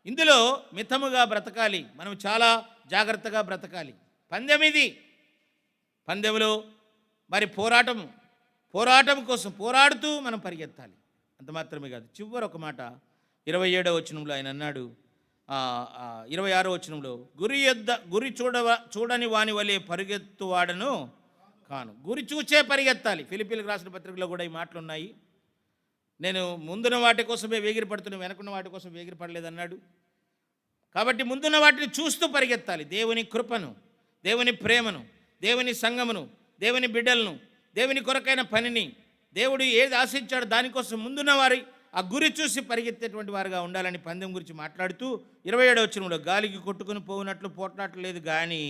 ఇందులో మితముగా బ్రతకాలి. మనం చాలా జాగ్రత్తగా బ్రతకాలి. పందెం ఇది. పందెంలో మరి పోరాటం కోసం పోరాడుతూ మనం పరిగెత్తాలి. అంత మాత్రమే కాదు, చివరి ఒక మాట 27వ వచనంలో ఆయన అన్నాడు, 26వ వచనంలో, గురి చూడని వాని వలె పరిగెత్తువాడను కాను. గురి చూచే పరిగెత్తాలి. ఫిలిప్పీలకు రాసిన పత్రికలో కూడా ఈ మాటలు ఉన్నాయి. నేను ముందున్న వాటి కోసమే వేగిరపడుతున్నాను, వెనకున్న వాటి కోసం వేగిరపడలేదన్నాడు. కాబట్టి ముందున్న వాటిని చూస్తూ పరిగెత్తాలి. దేవుని కృపను, దేవుని ప్రేమను, దేవుని సంఘమును, దేవుని బిడ్డలను, దేవుని కొరకైన పనిని, దేవుడు ఏది ఆశించాడో దానికోసం ముందున్న వారి ఆ గురి చూసి పరిగెత్తేటువంటి వారుగా ఉండాలని పందెం గురించి మాట్లాడుతూ 27వ వచనంలో, గాలికి కొట్టుకుని పోవునట్లు పోట్లాటలు లేదు, కానీ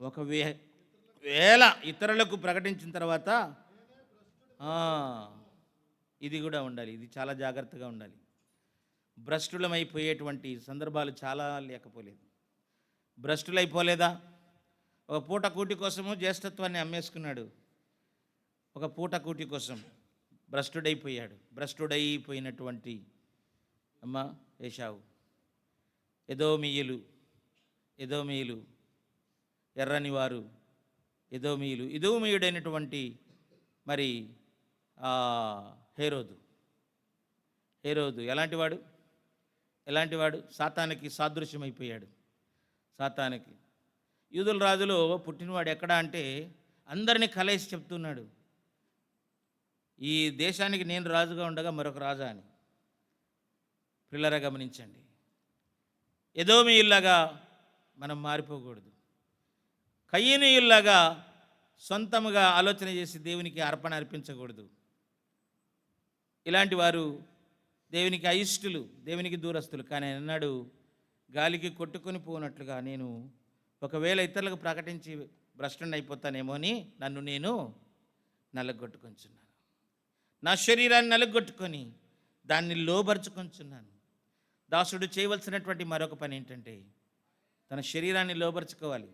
ఒకవేళ ఇతరులకు ప్రకటించిన తర్వాత ఇది కూడా ఉండాలి. ఇది చాలా జాగ్రత్తగా ఉండాలి. భ్రష్టులమైపోయేటువంటి సందర్భాలు చాలా లేకపోలేదు. భ్రష్టులైపోలేదా? ఒక పూట కూటి కోసము జ్యేష్ఠత్వాన్ని అమ్మేసుకున్నాడు. ఒక పూట కూటి కోసం భ్రష్టుడైపోయినటువంటి అమ్మ ఏశావు. ఎదోమీయులు ఎర్రని వారు ఎదోమీయుడైనటువంటి మరి హేరోదు ఎలాంటి వాడు? సాతానికి సాదృశ్యమైపోయాడు. సాతానికి యూదుల రాజులో పుట్టినవాడు ఎక్కడ అంటే అందరినీ కలయిసి చెప్తున్నాడు. ఈ దేశానికి నేను రాజుగా ఉండగా మరొక రాజా అని. పిల్లరా గమనించండి. ఎదోమీయుల్లాగా మనం మారిపోకూడదు. కయీనీయుల్లాగా సొంతముగా ఆలోచన చేసి దేవునికి అర్పణ అర్పించకూడదు. ఇలాంటి వారు దేవునికి అయిష్టులు, దేవునికి దూరస్తులు. కానీ ఆయన అన్నాడు, గాలికి కొట్టుకొని పోనట్లుగా నేను ఒకవేళ ఇతరులకు ప్రకటించి భ్రష్టుని అయిపోతానేమో అని నన్ను నేను నలగొట్టుకొంచున్నాను. నా శరీరాన్ని నలగొట్టుకొని దాన్ని లోబరుచుకొంచున్నాను. దాసుడు చేయవలసినటువంటి మరొక పని ఏంటంటే తన శరీరాన్ని లోబరుచుకోవాలి.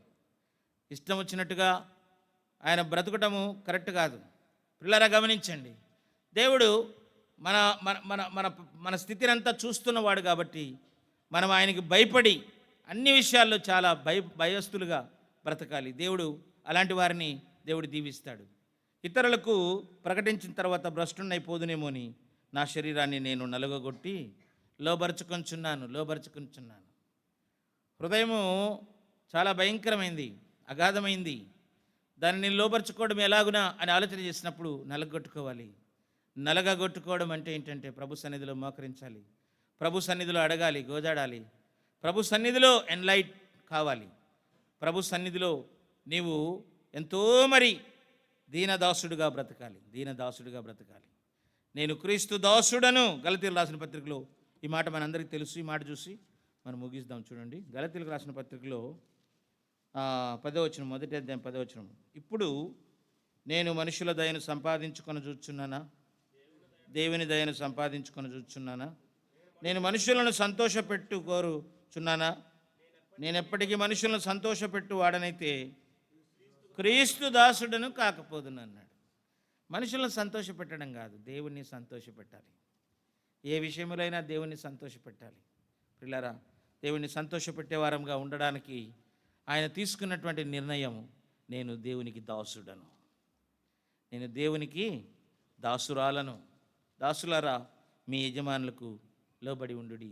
ఇష్టం వచ్చినట్టుగా ఆయన బ్రతకటము కరెక్ట్ కాదు. పిల్లరా గమనించండి, దేవుడు మన మన మన మన మన స్థితిని అంతా చూస్తున్నవాడు కాబట్టి మనం ఆయనకి భయపడి అన్ని విషయాల్లో చాలా భయస్తులుగా బ్రతకాలి. దేవుడు అలాంటి వారిని దేవుడు దీవిస్తాడు. ఇతరులకు ప్రకటించిన తర్వాత భ్రష్టున్నైపోదునేమో అని నా శరీరాన్ని నేను నలుగగొట్టి లోబరుచుకొంచున్నాను. హృదయము చాలా భయంకరమైంది, అగాధమైంది. దాన్ని లోబరుచుకోవడం ఎలాగునా అని ఆలోచన చేసినప్పుడు నలగొట్టుకోవాలి. నలగగొట్టుకోవడం అంటే ఏంటంటే ప్రభు సన్నిధిలో మోకరించాలి, ప్రభు సన్నిధిలో అడగాలి, గోజాడాలి, ప్రభు సన్నిధిలో ఎన్లైట్ కావాలి. ప్రభు సన్నిధిలో నీవు ఎంతో మరి దీనదాసుడుగా బ్రతకాలి. నేను క్రీస్తు దాసుడను. గలతీయులకు రాసిన పత్రికలో ఈ మాట మనందరికీ తెలుసు. ఈ మాట చూసి మనం ముగిద్దాం. చూడండి, గలతీయులకు రాసిన పత్రికలో 10వ వచనం, మొదటి అధ్యాయం 10వ వచనం. ఇప్పుడు నేను మనుషుల దయను సంపాదించుకొని చూచున్నానా, దేవుని దయను సంపాదించుకొని చూచున్నానా? నేను మనుషులను సంతోషపెట్టు కోరుచున్నానా? నేను ఎప్పటికీ మనుషులను సంతోషపెట్టు వాడనైతే క్రీస్తు దాసుడను కాకపోదును అన్నాడు. మనుషులను సంతోషపెట్టడం కాదు, దేవుణ్ణి సంతోషపెట్టాలి. ఏ విషయంలోనైనా దేవుణ్ణి సంతోషపెట్టాలి. పిల్లరా, దేవుణ్ణి సంతోషపెట్టే వారంగా ఉండడానికి ఆయన తీసుకున్నటువంటి నిర్ణయం, నేను దేవునికి దాసుడను, నేను దేవునికి దాసురాలను. దాసులారా, మీ యజమానులకు లోబడి ఉండుడి.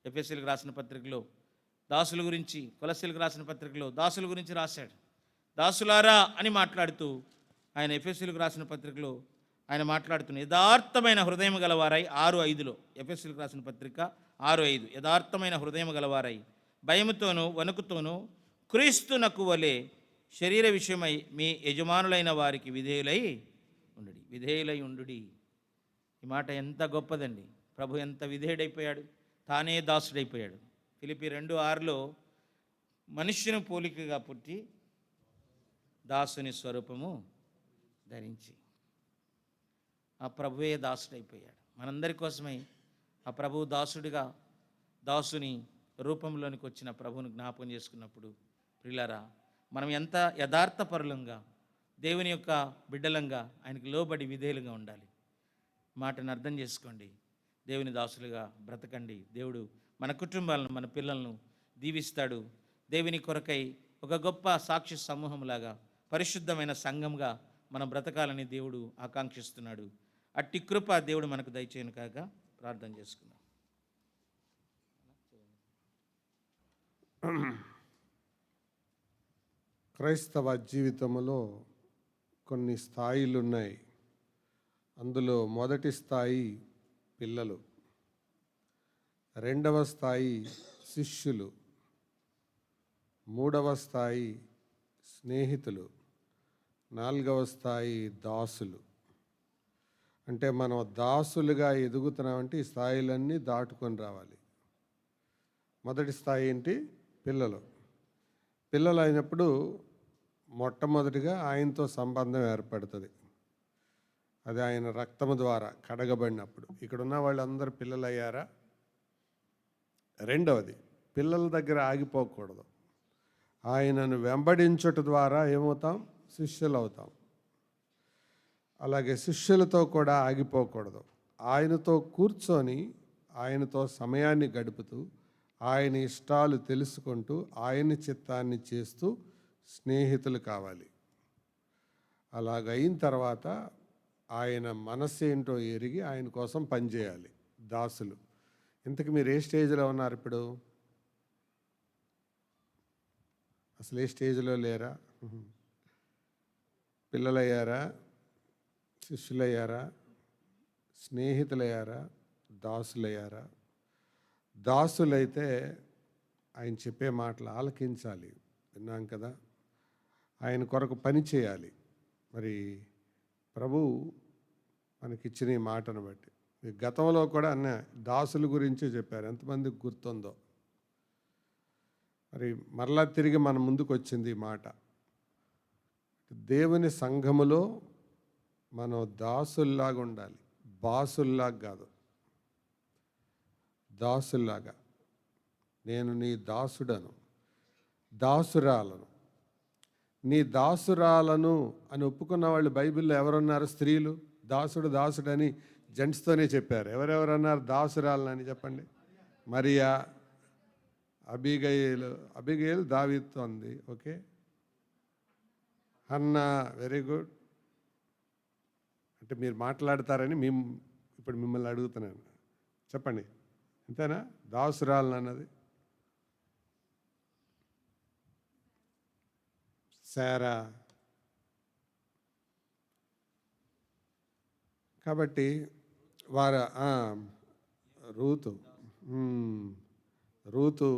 ఎఫెసీయులకు రాసిన పత్రికలో దాసుల గురించి, కొలస్సీయులకు రాసిన పత్రికలో దాసుల గురించి రాశాడు. దాసులారా అని మాట్లాడుతూ ఆయన ఎఫెసీయులకు రాసిన పత్రికలో ఆయన మాట్లాడుతున్న యథార్థమైన హృదయం గలవారై 6:5లో, ఎఫెసీయులకు రాసిన పత్రిక 6:5, యథార్థమైన హృదయం గలవారై భయముతోనూ వణుకుతోనూ క్రీస్తునకు వలె శరీర విషయమై మీ యజమానులైన వారికి విధేయులై ఉండుడి. ఈ మాట ఎంత గొప్పదండి. ప్రభు ఎంత విధేయుడైపోయాడు, తానే దాసుడైపోయాడు. ఫిలిప్పీ 2:6లో మనుష్యుని పోలికగా పుట్టి దాసుని స్వరూపము ధరించి, ఆ ప్రభువే దాసుడైపోయాడు. మనందరి కోసమై ఆ ప్రభువు దాసుడిగా, దాసుని రూపంలోనికి వచ్చిన ప్రభువును జ్ఞాపకం చేసుకున్నప్పుడు ప్రియులారా, మనం ఎంత యథార్థపరులంగా, దేవుని యొక్క బిడ్డలంగా, ఆయనకు లోబడి విధేయులుగా ఉండాలి. మాటను అర్థం చేసుకోండి, దేవుని దాసులుగా బ్రతకండి. దేవుడు మన కుటుంబాలను, మన పిల్లలను దీవిస్తాడు. దేవుని కొరకై ఒక గొప్ప సాక్షి సమూహంలాగా, పరిశుద్ధమైన సంఘంగా మనం బ్రతకాలని దేవుడు ఆకాంక్షిస్తున్నాడు. అట్టి కృప దేవుడు మనకు దయచేయను కాక ప్రార్థన చేసుకుందాం. క్రైస్తవ జీవితంలో కొన్ని స్థాయిలు ఉన్నాయి. అందులో మొదటి స్థాయి పిల్లలు, రెండవ స్థాయి శిష్యులు, మూడవ స్థాయి స్నేహితులు, నాలుగవ స్థాయి దాసులు. అంటే మనం దాసులుగా ఎదుగుతున్నామంటే ఈ స్థాయిలన్నీ దాటుకొని రావాలి. మొదటి స్థాయి ఏంటి? పిల్లలు. పిల్లలు అయినప్పుడు మొట్టమొదటిగా ఆయనతో సంబంధం ఏర్పడుతుంది. అది ఆయన రక్తము ద్వారా కడగబడినప్పుడు. ఇక్కడున్న వాళ్ళందరూ పిల్లలు అయ్యారా? రెండవది, పిల్లల దగ్గర ఆగిపోకూడదు. ఆయనను వెంబడించుట ద్వారా ఏమవుతాం? శిష్యులు అవుతాం. అలాగే శిష్యులతో కూడా ఆగిపోకూడదు. ఆయనతో కూర్చొని ఆయనతో సమయాన్ని గడుపుతూ ఆయన ఇష్టాలు తెలుసుకుంటూ ఆయన చిత్తాన్ని చేస్తూ స్నేహితులు కావాలి. అలాగైన తర్వాత ఆయన మనస్సు ఏంటో ఎరిగి ఆయన కోసం పనిచేయాలి. దాసులు. ఇంతకు మీరు ఏ స్టేజ్లో ఉన్నారు ఇప్పుడు? అసలు ఏ స్టేజ్లో లేరా? పిల్లలయ్యారా? శిష్యులయ్యారా? స్నేహితులయ్యారా, దాసులయ్యారా? దాసులైతే ఆయన చెప్పే మాటలు ఆలకించాలి. విన్నాం కదా, ఆయన కొరకు పని చేయాలి. మరి ప్రభు మనకిచ్చిన ఈ మాటను బట్టి ఈ గతంలో కూడా అన్న దాసుల గురించి చెప్పారు, ఎంతమందికి గుర్తుందో. మరి మరలా తిరిగి మన ముందుకు వచ్చింది ఈ మాట. దేవుని సంఘములో మనం దాసుల్లాగా ఉండాలి, బాసుల్లాగా కాదు. దాసుల్లాగా, నేను నీ దాసుడను, దాసురాలను. నీ దాసురాలను అని ఒప్పుకున్న వాళ్ళు బైబిల్లో ఎవరున్నారు? స్త్రీలు. దాసుడు దాసుడని జెంట్స్తోనే చెప్పారు. ఎవరెవరు అన్నారు దాసురాలని? చెప్పండి. మరియా, అబిగయేలు దావీదుతో ఉంది. ఓకే. Hannah, very good. అంటే మీరు మాట్లాడతారని ఇప్పుడు మిమ్మల్ని అడుగుతున్నాను, చెప్పండి. అంతేనా? దాసురాలను అన్నది శారా. కాబట్టి వారు రూతు.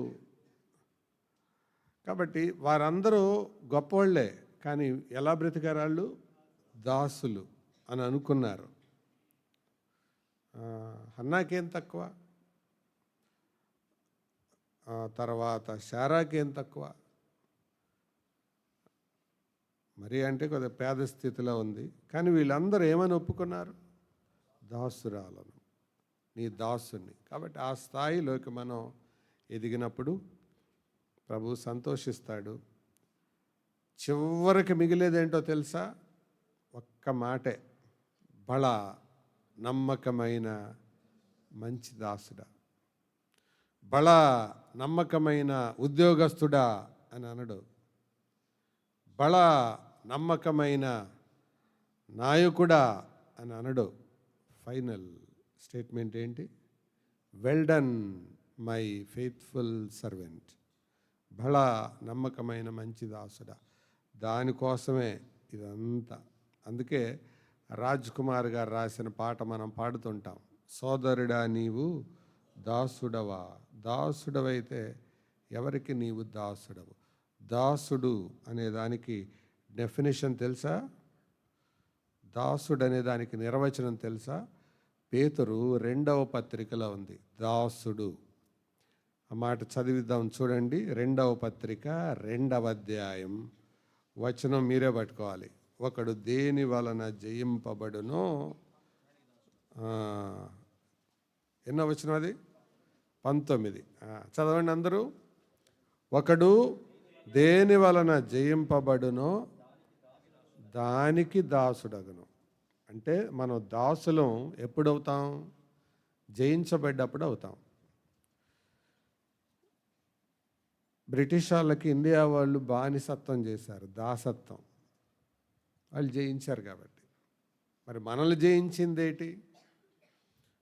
కాబట్టి వారందరూ గొప్పవాళ్లే, కానీ ఎలా బ్రతికారు వాళ్ళు? దాసులు అని అనుకున్నారు. హన్నాకేం తక్కువ, తర్వాత శారాకేం తక్కువ. మరి అంటే కొద్దిగా పేద స్థితిలో ఉంది, కానీ వీళ్ళందరూ ఏమని ఒప్పుకున్నారు? దాసురాలను, నీ దాసుని. కాబట్టి ఆ స్థాయిలోకి మనం ఎదిగినప్పుడు ప్రభు సంతోషిస్తాడు. చివరికి మిగిలేదేంటో తెలుసా? ఒక్క మాటే, బళ నమ్మకమైన మంచి దాసుడా, బళ నమ్మకమైన ఉద్యోగస్తుడా అని అనడు. బళ నమ్మకమైన నాయకుడా అని అనడు. ఫైనల్ స్టేట్మెంట్ ఏంటి? Well done my faithful servant. బళ నమ్మకమైన మంచి దాసుడా. దానికోసమే ఇదంతా. అందుకే రాజ్ కుమార్ గారు రాసిన పాట మనం పాడుతుంటాం, సోదరుడా నీవు దాసుడవా. దాసుడవైతే ఎవరికి నీవు దాసుడవు? దాసుడు అనే దానికి డెఫినేషన్ తెలుసా? దాసుడు అనే దానికి నిర్వచనం తెలుసా? పేతురు 2వ పత్రికలో ఉంది, దాసుడు. ఆ మాట చదివిద్దాం చూడండి. 2వ పత్రిక 2వ అధ్యాయం వచనం మీరే పట్టుకోవాలి. ఒకడు దేని వలన జయింపబడునో, ఎన్నో వచనం అది? 19. చదవండి అందరూ. ఒకడు దేని వలన జయింపబడునో దానికి దాసుడగును. అంటే మనం దాసులం ఎప్పుడవుతాం? జయించబడ్డప్పుడు అవుతాం. బ్రిటిష్ వాళ్ళకి ఇండియా వాళ్ళు బానిసత్వం చేశారు, దాసత్వం. వాళ్ళు జయించారు కాబట్టి. మరి మనల్ని జయించింది ఏంటి?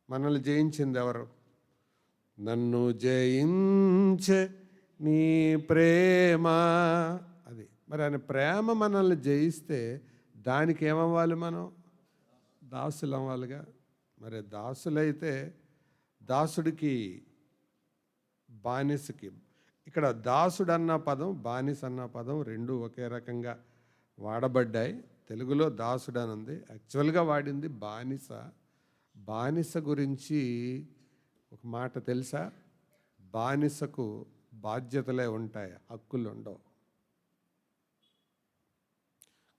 మనల్ని జయించింది ఎవరు? నన్ను జయించే నీ ప్రేమ. అది మరి ఆయన ప్రేమ మనల్ని జయిస్తే దానికి ఏమవ్వాలి? మనం దాసులు అవ్వాలిగా. మరి దాసులైతే దాసుడికి బానిసకి, ఇక్కడ దాసుడు అన్న పదం బానిస అన్న పదం రెండు ఒకే రకంగా వాడబడ్డాయి. తెలుగులో దాసుడు అని ఉంది, యాక్చువల్గా వాడింది బానిస. బానిస గురించి ఒక మాట తెలుసా? బానిసకు బాధ్యతలే ఉంటాయి, హక్కులు ఉండవు.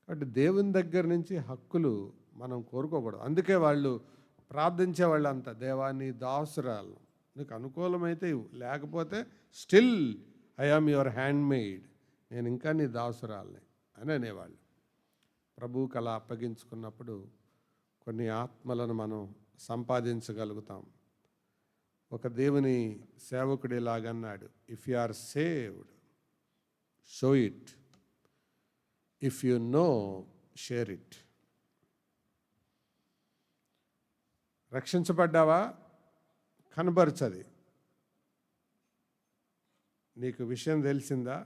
కాబట్టి దేవుని దగ్గర నుంచి హక్కులు మనం కోరుకోకూడదు. అందుకే వాళ్ళు ప్రార్థించే వాళ్ళంతా, దేవాన్ని దాసురాలు, నీకు అనుకూలమైతే ఇవ్వు, లేకపోతే still I am your handmaid, నేను ఇంకా నీ దాసురాలని అని అనేవాళ్ళు. ప్రభువుకి అలా అప్పగించుకున్నప్పుడు కొన్ని ఆత్మలను మనం సంపాదించగలుగుతాం. ఒక దేవుని సేవకుడు ఇలాగన్నాడు, if you are saved show it, if you know share it. రక్షించబడ్డావా? కనబరచది. నీకు విషయం తెలిసిందా?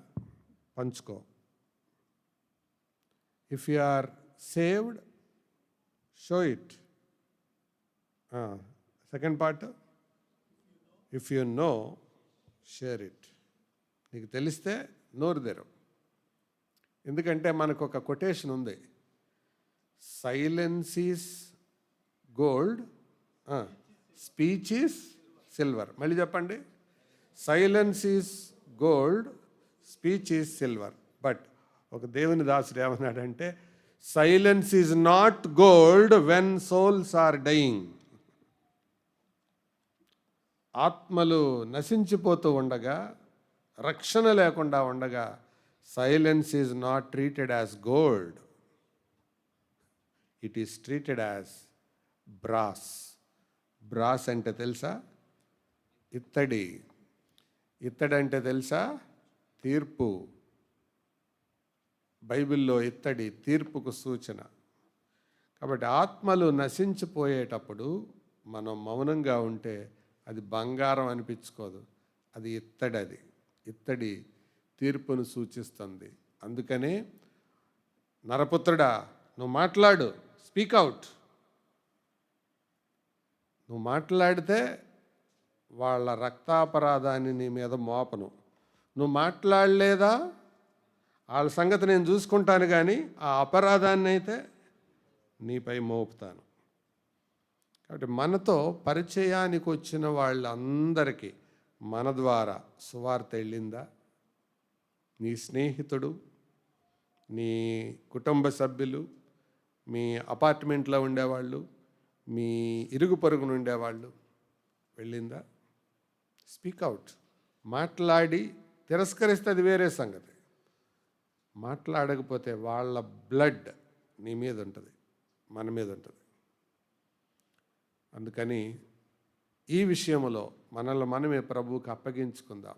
పంచుకో. If you are saved show it. Second part, if you know share it. నీకు తెలిస్తే నోరు తెరు. ఎందుకంటే మనకు ఒక కొటేషన్ ఉంది, silence is gold, speech is silver. మళ్ళీ చెప్పండి, silence is gold, speech is silver. But ఒక దేవుని దాసుడు ఏమన్నాడంటే, silence is not gold when souls are dying. ఆత్మలు నశించిపోతూ ఉండగా, రక్షణ లేకుండా ఉండగా, silence is not treated as gold, it is treated as brass. Brass అంటే తెలుసా? ఇత్తడి. ఇత్తడి అంటే తెలుసా? తీర్పు. బైబిల్లో ఇత్తడి తీర్పుకు సూచన. కాబట్టి ఆత్మలు నశించిపోయేటప్పుడు మనం మౌనంగా ఉంటే అది బంగారం అనిపించుకోదు, అది ఇత్తడి. అది ఇత్తడి తీర్పును సూచిస్తుంది. అందుకనే నరపుత్రుడా, నువ్వు మాట్లాడు, స్పీక్ అవుట్. నువ్వు మాట్లాడితే వాళ్ళ రక్తాపరాధాన్ని నీ మీద మోపను. నువ్వు మాట్లాడలేదా, వాళ్ళ సంగతి నేను చూసుకుంటాను, కానీ ఆ అపరాధాన్ని అయితే నీపై మోపుతాను. కాబట్టి మనతో పరిచయానికి వచ్చిన వాళ్ళందరికీ మన ద్వారా సువార్త వెళ్ళిందా? నీ స్నేహితుడు, నీ కుటుంబ సభ్యులు, మీ అపార్ట్మెంట్లో ఉండేవాళ్ళు, మీ ఇరుగు పొరుగున ఉండేవాళ్ళు వెళ్ళిందా? Speak out. మాట్లాడి తిరస్కరిస్తే అది వేరే సంగతి. మాట్లాడకపోతే వాళ్ళ బ్లడ్ నీ మీద ఉంటుంది, మన మీద ఉంటుంది. అందుకని ఈ విషయంలో మనల్ని మనమే ప్రభువుకి అప్పగించుకుందాం.